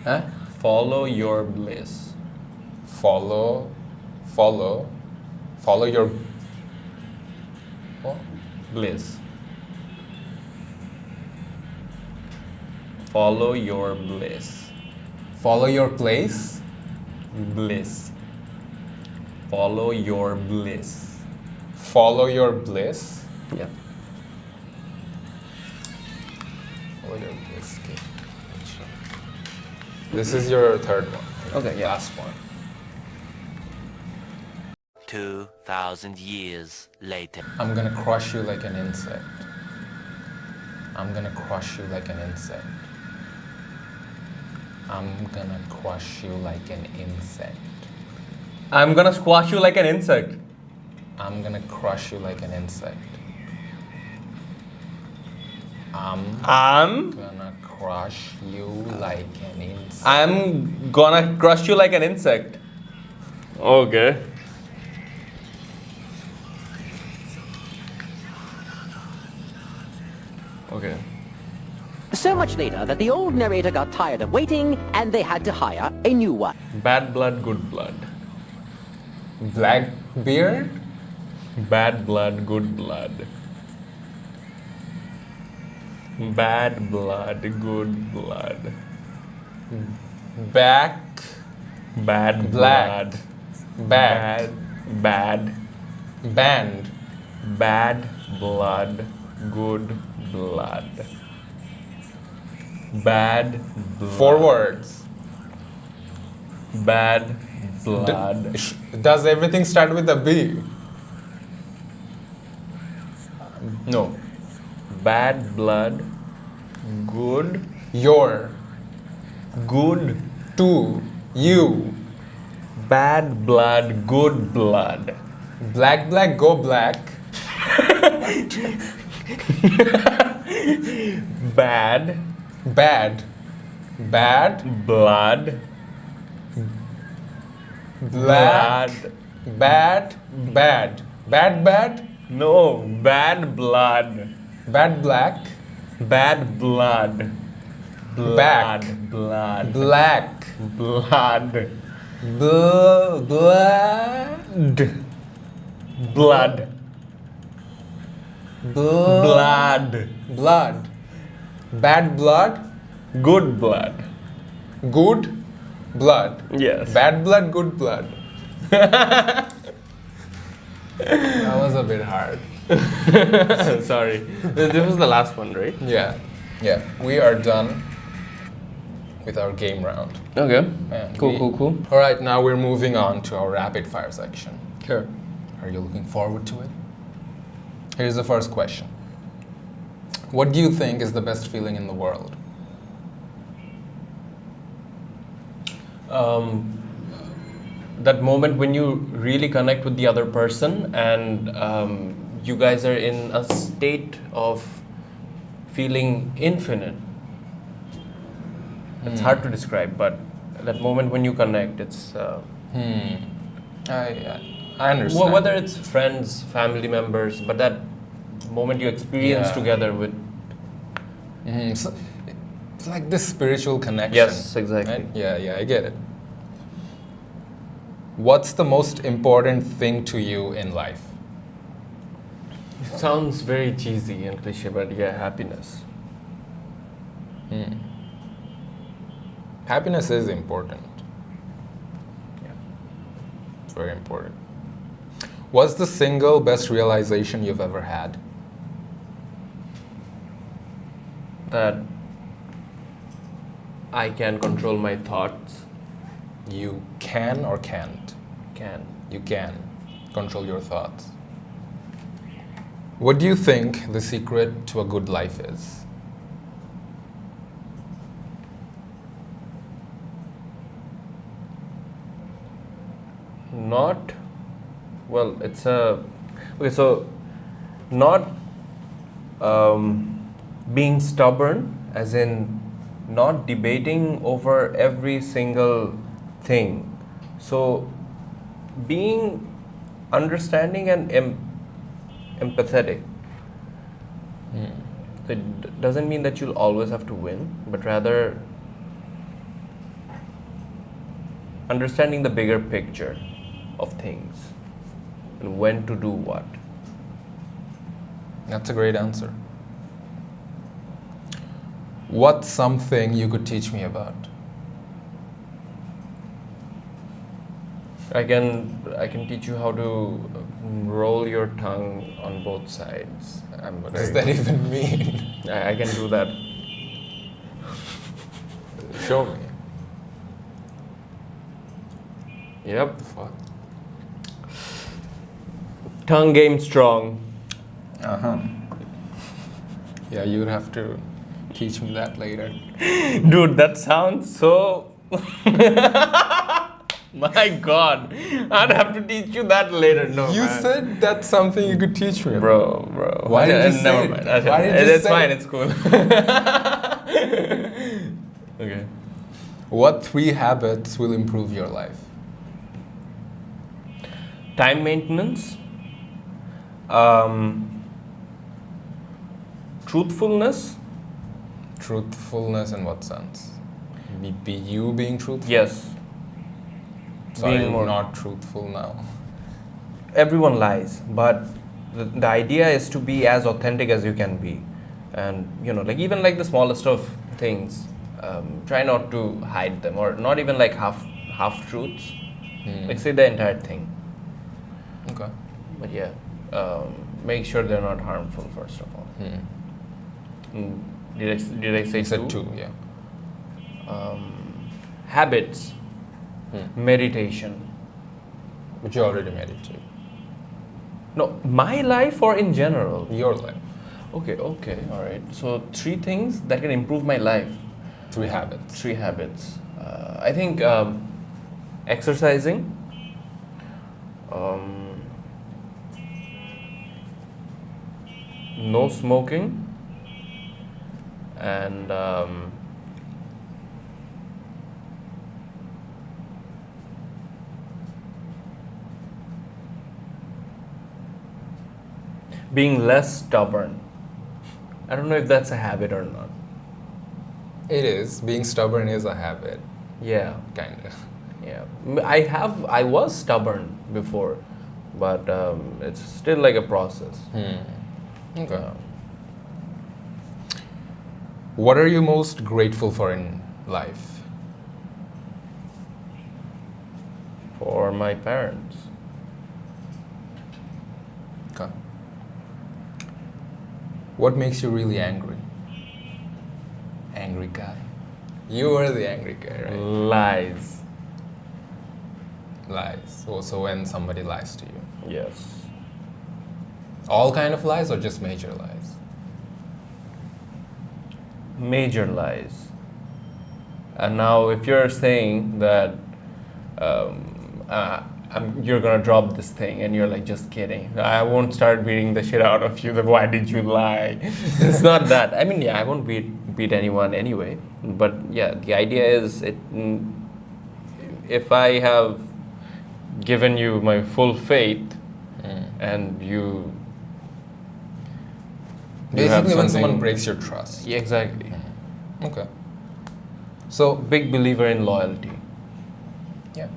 Huh? Follow your bliss. Follow your what? Bliss. Follow your bliss. Follow your place. Bliss. Follow your bliss. Follow your bliss. Yeah. Follow your bliss. Okay. This is your third one. Okay, yeah. Last one. 2,000 years later. I'm gonna crush you like an insect. I'm gonna crush you like an insect. I'm gonna crush you like an insect. I'm gonna squash you like an insect. I'm gonna crush you like an insect. I'm gonna crush you like an insect. I'm gonna crush you like an insect. Okay. Okay. So much later that the old narrator got tired of waiting and they had to hire a new one. Bad blood, good blood. Blackbeard? Bad blood, good blood. Bad blood, good blood. Back. Bad Black. blood. Back. Bad. Band. Bad blood, good blood. Bad blood. 4 words. Bad blood. Does everything start with a B? No. Bad blood, good, Your. good. To. You. Bad blood, good blood. Black, black, go black. Bad Bad. Bad. blood, Black. Bad. Bad. Bad, bad. No, bad blood. Bad, black. Bad blood. Back. Blood. Black. Blood. Blood. Blood. Blood. Blood. Bad blood. Good blood. Good blood. Yes. Bad blood, good blood. That was a bit hard. Sorry. This was the last one, right? Yeah. Yeah. We are done with our game round. Okay. And Cool. All right, now we're moving on to our rapid fire section. Sure. Are you looking forward to it? Here's the first question. What do you think is the best feeling in the world? That moment when you really connect with the other person and you guys are in a state of feeling infinite. It's hard to describe, but that moment when you connect, it's I understand. whether it's friends, family members, but that moment you experience Yeah. together with. So, it's like this spiritual connection. Yes, exactly. Right? Yeah, I get it. What's the most important thing to you in life? It sounds very cheesy and cliche, but yeah, happiness. Happiness is important. Yeah. It's very important. What's the single best realization you've ever had? That I can control my thoughts. You can or can't? Can. You can control your thoughts. What do you think the secret to a good life is? Not, well, it's a, okay, so not being stubborn, as in not debating over every single thing. So being understanding and empathetic. It doesn't mean that you'll always have to win, but rather understanding the bigger picture of things and when to do what. That's a great answer. What's something you could teach me about? I can teach you how to roll your tongue on both sides. What does that even mean? I can do that. Show me. Yep. Fuck. Tongue game strong. Uh-huh. Yeah, you would have to teach me that later. Dude, that sounds so... My God. I'd have to teach you that later. No, You man. said that's something you could teach me. Bro. Why did you say Never it? mind. Why did you It's say fine, it? it's cool. Okay. What 3 habits will improve your life? Time maintenance. Truthfulness. Truthfulness in what sense? Be you being truthful? Yes. So are Being you more- not truthful now? Everyone lies, but the idea is to be as authentic as you can be. And, like even like the smallest of things, try not to hide them, or not even like half truths. Like say the entire thing. Okay. But yeah, make sure they're not harmful first of all. Did I say You said two? 2, yeah. Habits, meditation. But you already meditate. No, my life or in general? Your life. Okay, all right. So 3 things that can improve my life. 3 habits. 3 habits. I think exercising, no smoking, and being less stubborn. I don't know if that's a habit or not. It is. Being stubborn is a habit, Yeah, kind of. yeah. I was stubborn before, but it's still like a process. Okay. What are you most grateful for in life? For my parents. Okay. What makes you really angry? Angry guy. You are the angry guy, right? Lies. Lies. So when somebody lies to you. Yes. All kind of lies or just major lies? Major lies. And now, if you're saying that you're gonna drop this thing, and you're like, just kidding, I won't start beating the shit out of you. Then why did you lie? It's not that. I mean, yeah, I won't beat anyone anyway. But yeah, the idea is if I have given you my full faith, and you have Basically, when someone something- breaks your trust. Yeah, exactly. Okay. So, Big believer in loyalty. yeah.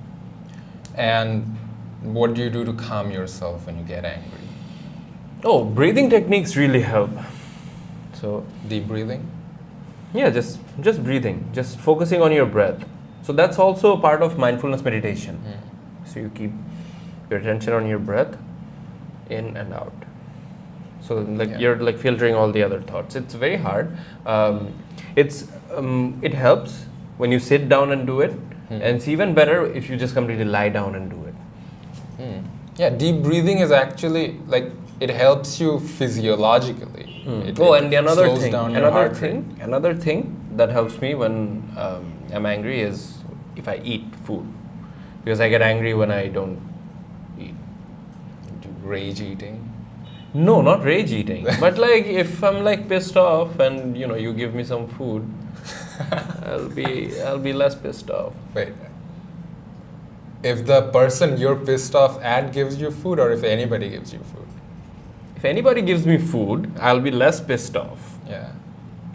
And what do you do to calm yourself when you get angry? Oh, breathing techniques really help. So Deep breathing? yeah, just breathing, just focusing on your breath. So that's also part of mindfulness meditation. So you keep your attention on your breath, in and out. So like Yeah. you're like filtering all the other thoughts. It's very hard. It helps when you sit down and do it, and it's even better if you just completely lie down and do it. Yeah, deep breathing is actually like it helps you physiologically. It And another slows thing, down your heart rate. another thing that helps me when I'm angry is if I eat food, because I get angry when I don't eat. Do Rage eating. No, not rage eating, but like if I'm like pissed off and you give me some food, I'll be less pissed off. Wait. If the person you're pissed off at gives you food, or if anybody gives you food? If anybody gives me food, I'll be less pissed off. Yeah.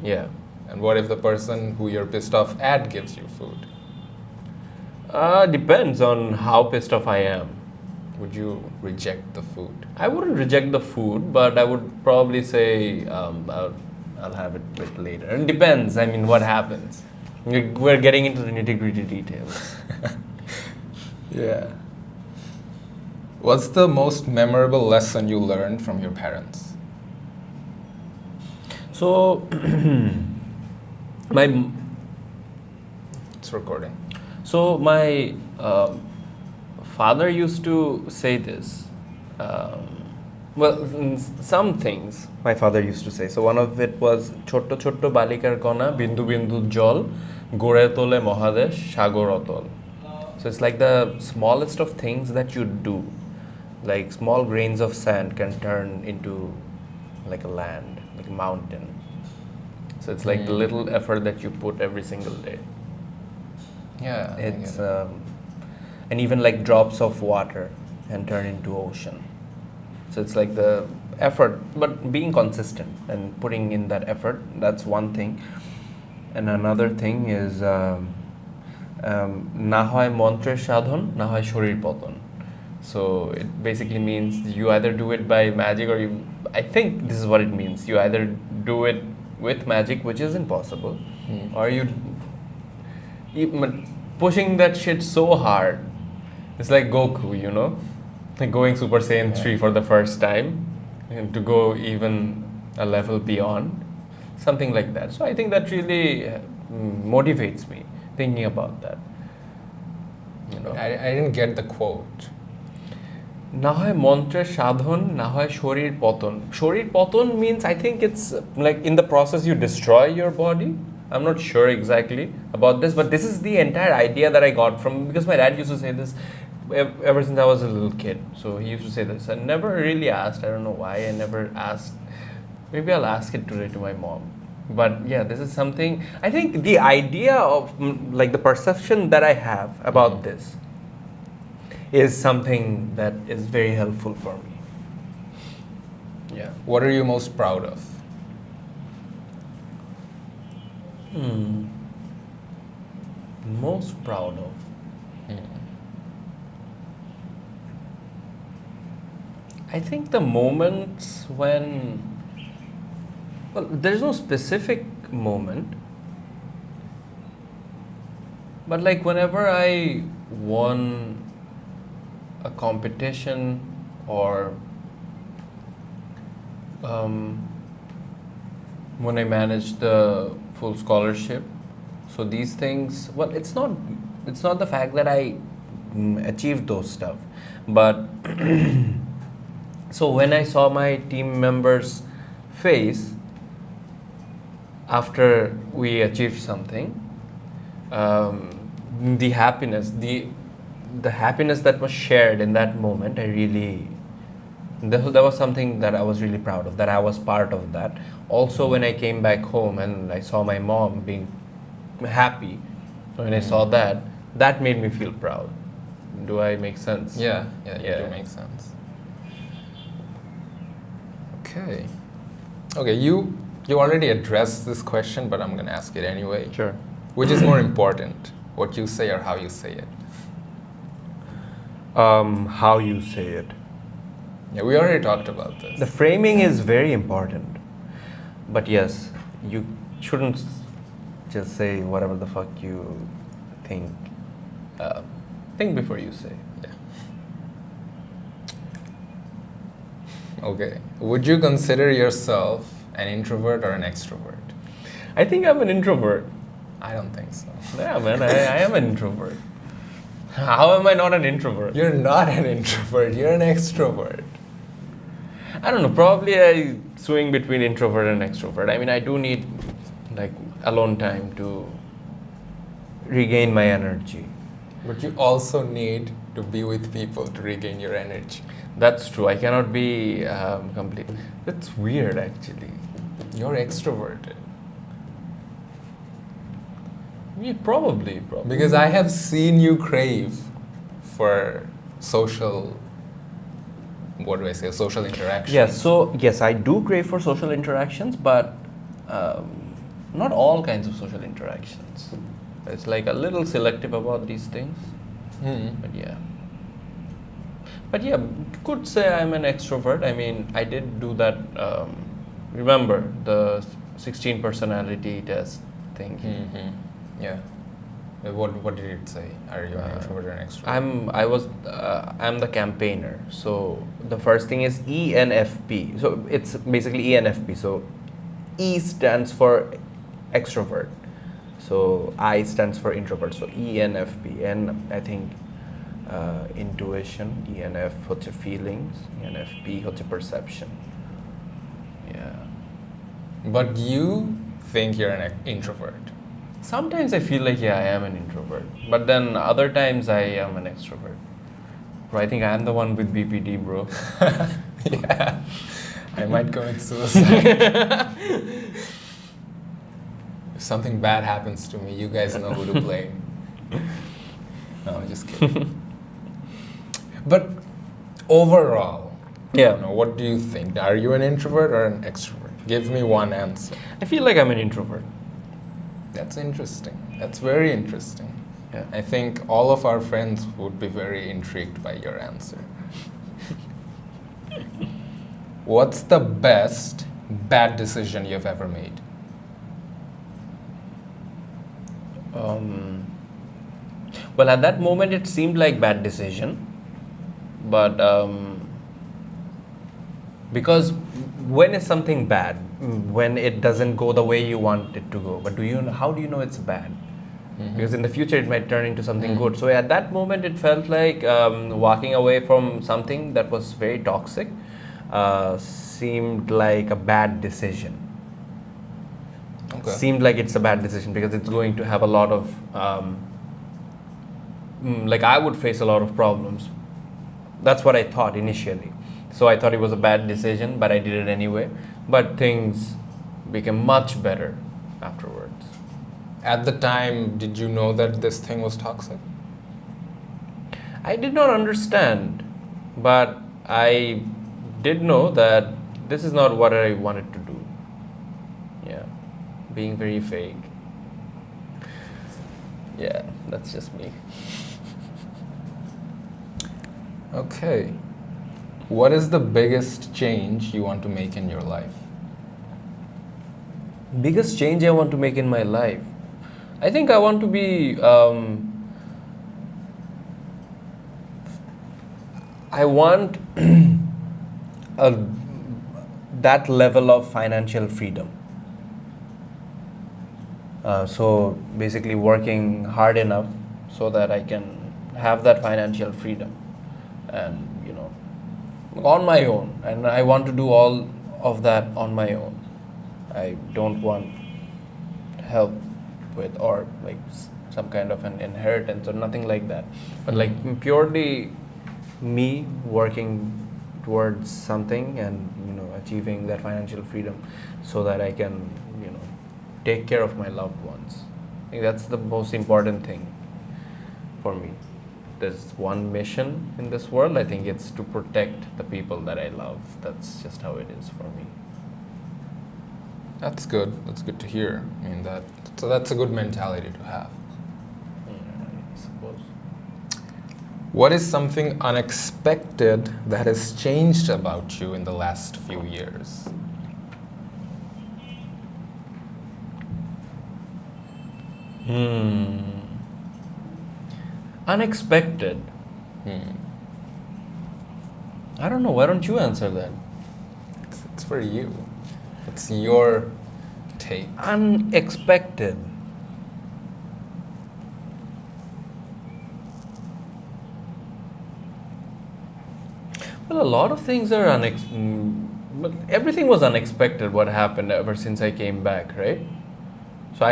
Yeah. And what if the person who you're pissed off at gives you food? Depends on how pissed off I am. Would you reject the food? I wouldn't reject the food, but I would probably say I'll have it a bit later. It depends. I mean, what happens? We're getting into the nitty-gritty details. Yeah. What's the most memorable lesson you learned from your parents? So, my It's recording. father used to say this. Well, some things my father used to say. So one of it was chotto chotto balikar kona bindu bindu jol gore tole mohadesh sagor otol. So it's like the smallest of things that you do, like small grains of sand can turn into like a land, like a mountain. So it's like the little effort that you put every single day. Yeah. It's and even like drops of water can turn into ocean. So it's like the effort, but being consistent and putting in that effort, that's one thing. And another thing is না হয় মন্ত্রের সাধন না হয় শরীর পতন. So it basically means you either do it by magic or you, I think this is what it means. You either do it with magic, which is impossible, or you pushing that shit so hard. It's like Goku, you know? Like going Super Saiyan 3 for the first time and to go even a level beyond. Something like that. So I think that really motivates me thinking about that. You know? I didn't get the quote. না হয় মন্ত্রের সাধন না হয় শরীর পতন. শরীর পতন means I think it's like in the process you destroy your body. I'm not sure exactly about this, but this is the entire idea that I got from, because my dad used to say this ever since I was a little kid. So he used to say this. I never really asked. I don't know why I never asked. Maybe I'll ask it today to my mom. But yeah, this is something. I think the idea of like the perception that I have about this is something that is very helpful for me. Yeah. What are you most proud of? Most proud of. I think the moments when, well, there's no specific moment, but like whenever I won a competition or when I managed the full scholarship. So these things, well, it's not the fact that I achieved those stuff, but so when I saw my team members' face after we achieved something, the happiness, the happiness that was shared in that moment, that was something that I was really proud of, that I was part of that. Also, when I came back home and I saw my mom being happy, when I saw that, that made me feel proud. Do I make sense? Yeah, you do make sense. Okay, you already addressed this question, but I'm going to ask it anyway. Sure. Which is more important, what you say or how you say it? How you say it. Yeah, we already talked about this. The framing is very important. But yes, you shouldn't just say whatever the fuck you think. Think before you say. Yeah. Okay. Would you consider yourself an introvert or an extrovert? I think I'm an introvert. I don't think so. Yeah, man, I am an introvert. How am I not an introvert? You're not an introvert, you're an extrovert. I don't know, probably I swing between introvert and extrovert. I mean, I do need like alone time to regain my energy. But you also need to be with people to regain your energy. That's true. I cannot be complete. That's weird, actually. You're extroverted. Yeah, probably. Because I have seen you crave for social, what do I say, social interactions. Yeah, so yes, I do crave for social interactions, but not all kinds of social interactions. It's like a little selective about these things. But yeah, could say I'm an extrovert. I mean, I did do that. Remember the 16 personality test thing? Yeah. What did it say? Are you an introvert or an extrovert? I'm the campaigner. So the first thing is ENFP. So it's basically ENFP. So E stands for extrovert. So I stands for introvert. So ENFP. And I think intuition, ENF হচ্ছে feelings, ENFP হচ্ছে perception. Yeah. But you think you're an introvert. Sometimes I feel like, yeah, I am an introvert. But then other times I am an extrovert. Bro, I think I am the one with BPD, bro. Yeah. I might commit suicide. If something bad happens to me, you guys know who to blame. No, I'm just kidding. But overall, Yeah. what do you think? Are you an introvert or an extrovert? Give me one answer. I feel like I'm an introvert. That's interesting. That's very interesting. Yeah. I think all of our friends would be very intrigued by your answer. What's the best bad decision you've ever made? Well, at that moment it seemed like bad decision, but because when is something bad? When it doesn't go the way you want it to go. But how do you know it's bad? Because in the future it might turn into something good. So at that moment it felt like walking away from something that was very toxic seemed like a bad decision. Okay. Seemed like it's a bad decision because it's going to have a lot of like I would face a lot of problems. That's what I thought initially. So I thought it was a bad decision, but I did it anyway. But things became much better afterwards. At the time, did you know that this thing was toxic? I did not understand, but I did know that this is not what I wanted to do. Yeah, being very fake. Yeah, that's just me. Okay. What is the biggest change you want to make in your life? Biggest change I want to make in my life. I think I want to be I want that level of financial freedom. So basically working hard enough so that I can have that financial freedom and on my own, and I want to do all of that on my own. I don't want help with or like some kind of an inheritance or nothing like that, but like purely me working towards something and achieving that financial freedom so that I can take care of my loved ones. I think that's the most important thing for me. There's one mission in this world. I think it's to protect the people that I love. That's just how it is for me. That's good. That's good to hear. I mean so that's a good mentality to have. I suppose. What is something unexpected that has changed about you in the last few years? Unexpected. I don't know. Why don't you answer that? It's for you. It's your take. Unexpected. Well, a lot of things are but everything was unexpected. What happened ever since I came back, right? So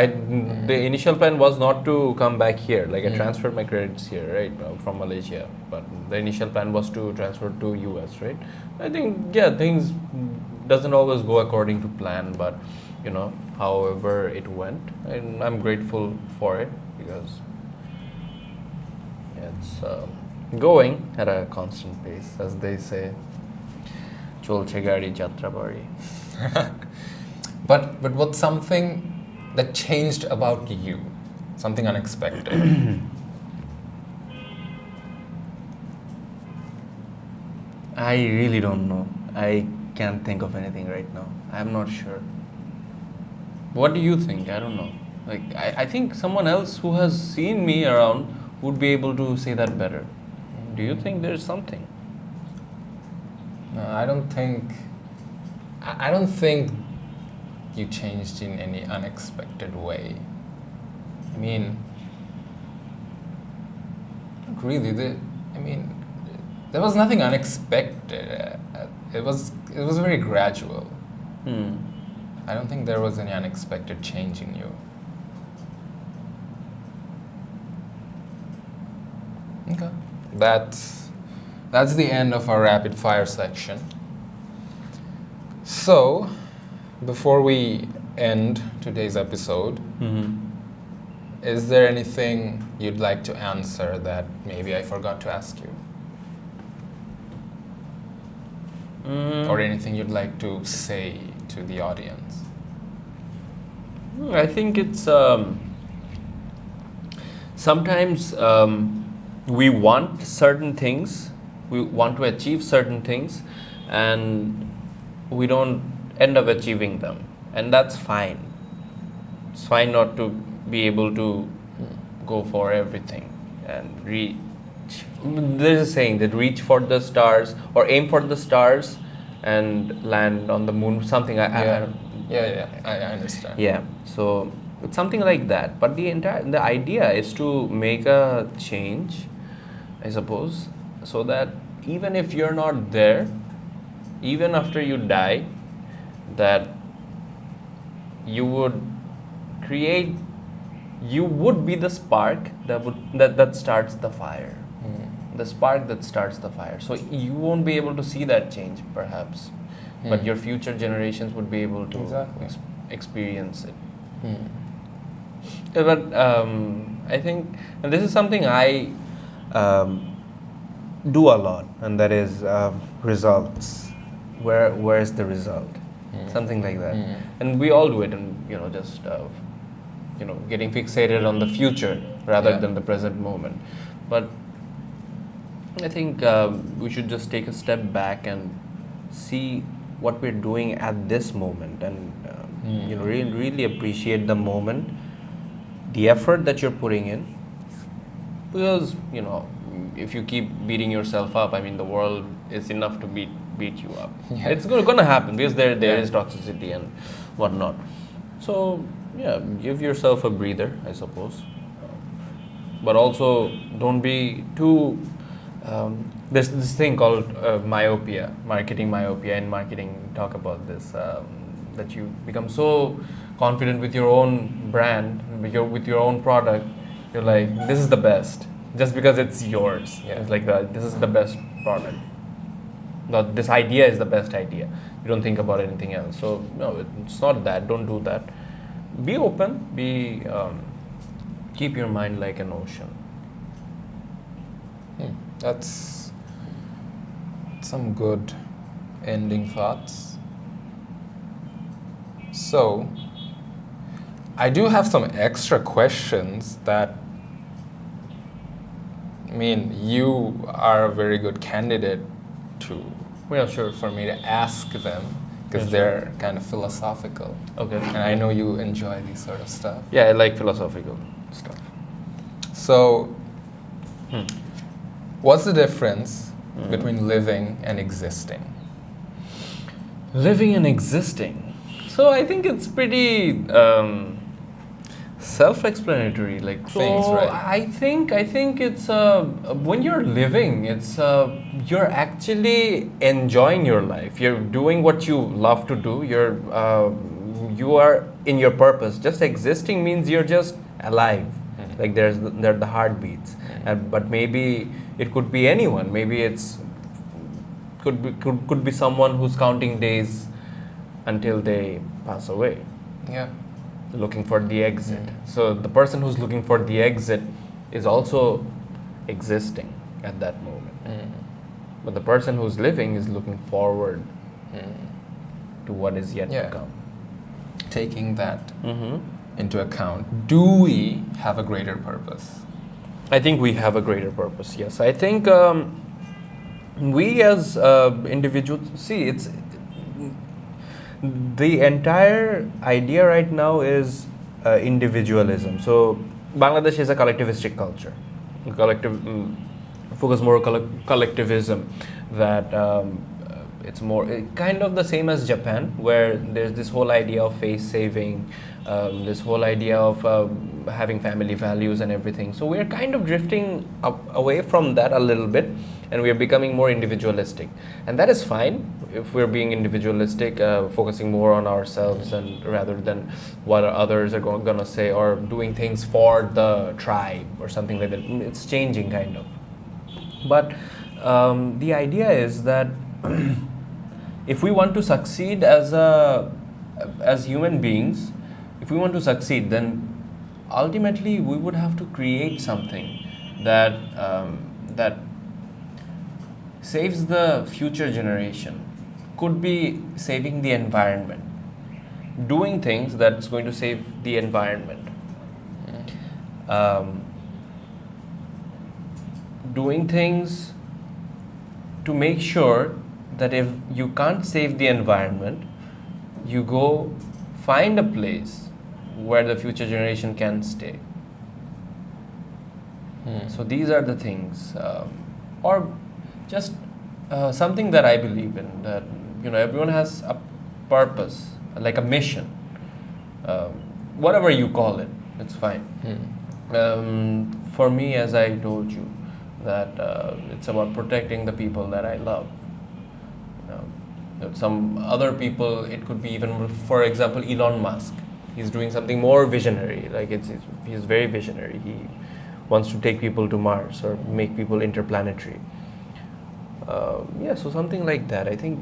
the initial plan was not to come back here. Like I transferred my credits here, right, from Malaysia. But the initial plan was to transfer to US, right? I think things doesn't always go according to plan, but however it went, and I'm grateful for it because it's going at a constant pace, as they say. Cholche gari jatra bari. But what's something that changed about you? Something unexpected. I really don't know. I can't think of anything right now. I'm not sure. What do you think? I don't know. Like I think someone else who has seen me around would be able to say that better. Do you think there's something? No, I don't think you changed in any unexpected way. I mean, not really. I mean, there was nothing unexpected. It was very gradual. I don't think there was any unexpected change in you. Okay. That's the end of our rapid fire section. So, before we end today's episode, is there anything you'd like to answer that maybe I forgot to ask you? Or anything you'd like to say to the audience? I think it's sometimes we want certain things, we want to achieve certain things, and we don't end up achieving them, and that's fine. It's fine not to be able to go for everything and reach. There's a saying that reach for the stars or aim for the stars and land on the moon. Something I understand. Yeah, so it's something like that. But the idea is to make a change, I suppose, so that even if you're not there, even after you die, that you would be the spark that starts the fire. The spark that starts the fire. So you won't be able to see that change, perhaps, but your future generations would be able to experience it. But I think, and this is something I do a lot, and that is results. Where's the result? Something like that. And we all do it, and just getting fixated on the future rather than the present moment. But I think we should just take a step back and see what we're doing at this moment, and really appreciate the moment, the effort that you're putting in. Because if you keep beating yourself up, I mean, the world is enough to beat you up. Yeah. It's going to happen because there is toxicity and whatnot. So give yourself a breather, I suppose. But also don't be too. There's this thing called myopia, marketing myopia. In marketing, talk about this, that you become so confident with your own brand, with your own product. You're like, this is the best, just because it's yours. Yeah. It's like this is the best product. Not this idea is the best idea. You don't think about anything else. So no, it's not that. Don't do that. Be open. Keep your mind like an ocean. That's some good ending thoughts. So, I do have some extra questions that, I mean, you are a very good candidate for me to ask them, because they're kind of philosophical. Okay. And I know you enjoy these sort of stuff. Yeah, I like philosophical stuff. So, what's the difference between living and existing? Living and existing. So I think it's pretty self-explanatory. Things, right? I think it's when you're living, it's you're actually enjoying your life. You're doing what you love to do. You are in your purpose. Just existing means you're just alive. Like there are the heartbeats, but maybe it could be anyone. Maybe it's could be someone who's counting days until they pass away. Yeah. Looking for the exit. So the person who's looking for the exit is also existing at that moment. But the person who's living is looking forward to what is yet to come. Taking that into account, do we have a greater purpose? I think we have a greater purpose, yes. I think we as individuals, it's the entire idea right now is individualism. So Bangladesh is a collectivistic culture. Focus more on collectivism, that it's more kind of the same as Japan, where there's this whole idea of face saving, this whole idea of having family values and everything. So we're kind of drifting away from that a little bit, and we are becoming more individualistic, and that is fine if we're being individualistic, focusing more on ourselves and rather than what others are going to say, or doing things for the tribe or something like that. It's changing kind of, but the idea is that if we want to succeed as human beings, if we want to succeed, then ultimately we would have to create something that that saves the future generation. Could be saving the environment, doing things that's going to save the environment, doing things to make sure that if you can't save the environment, you go find a place where the future generation can stay. So these are the things, or just something that I believe in, that everyone has a purpose, like a mission, whatever you call it, it's fine. For me, as I told you, that it's about protecting the people that I love. Some other people, it could be even, for example, Elon Musk. He's doing something more visionary. Like he's very visionary. He wants to take people to Mars or make people interplanetary. So something like that. I think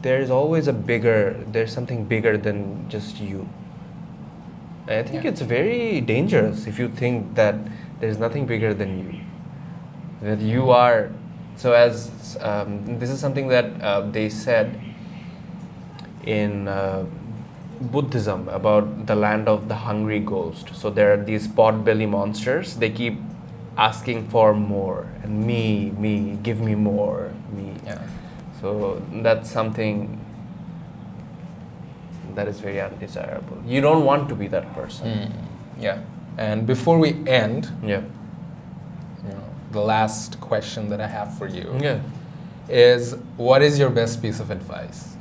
there's always there's something bigger than just you. I think it's very dangerous if you think that there's nothing bigger than you. That you are. So as this is something that they said in Buddhism about the land of the hungry ghost. So there are these pot-belly monsters. They keep asking for more, and me, give me more, me. Yeah. So that's something that is very undesirable. You don't want to be that person. Yeah. And before we end, Yeah. The last question that I have for you Yeah. is, what is your best piece of advice?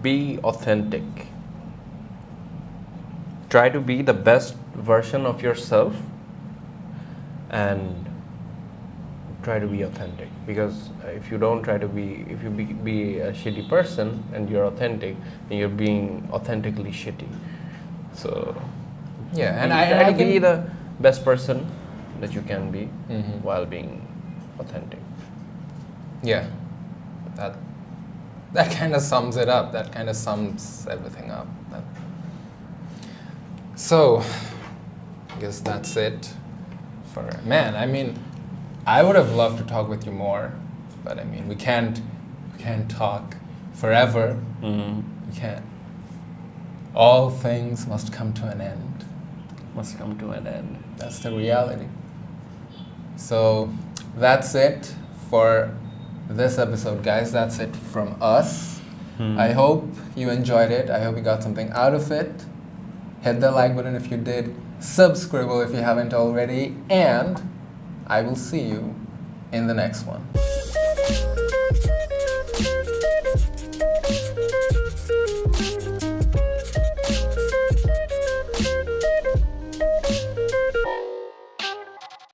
Be authentic. Try to be the best version of yourself and try to be authentic. Because if you don't try to be, if you be a shitty person and you're authentic, then you're being authentically shitty. So Yeah, and try I to be can, the best person that you can be while being authentic. yeah, that kind of sums it up. That kind of sums everything up. So, I guess that's it for, man, I mean, I would have loved to talk with you more, but I mean, we can't talk forever. We can't. All things must come to an end. Must come to an end. That's the reality. So that's it for this episode, guys. That's it from us. I hope you enjoyed it. I hope you got something out of it. Hit the like button if you did. Subscribe if you haven't already. And I will see you in the next one.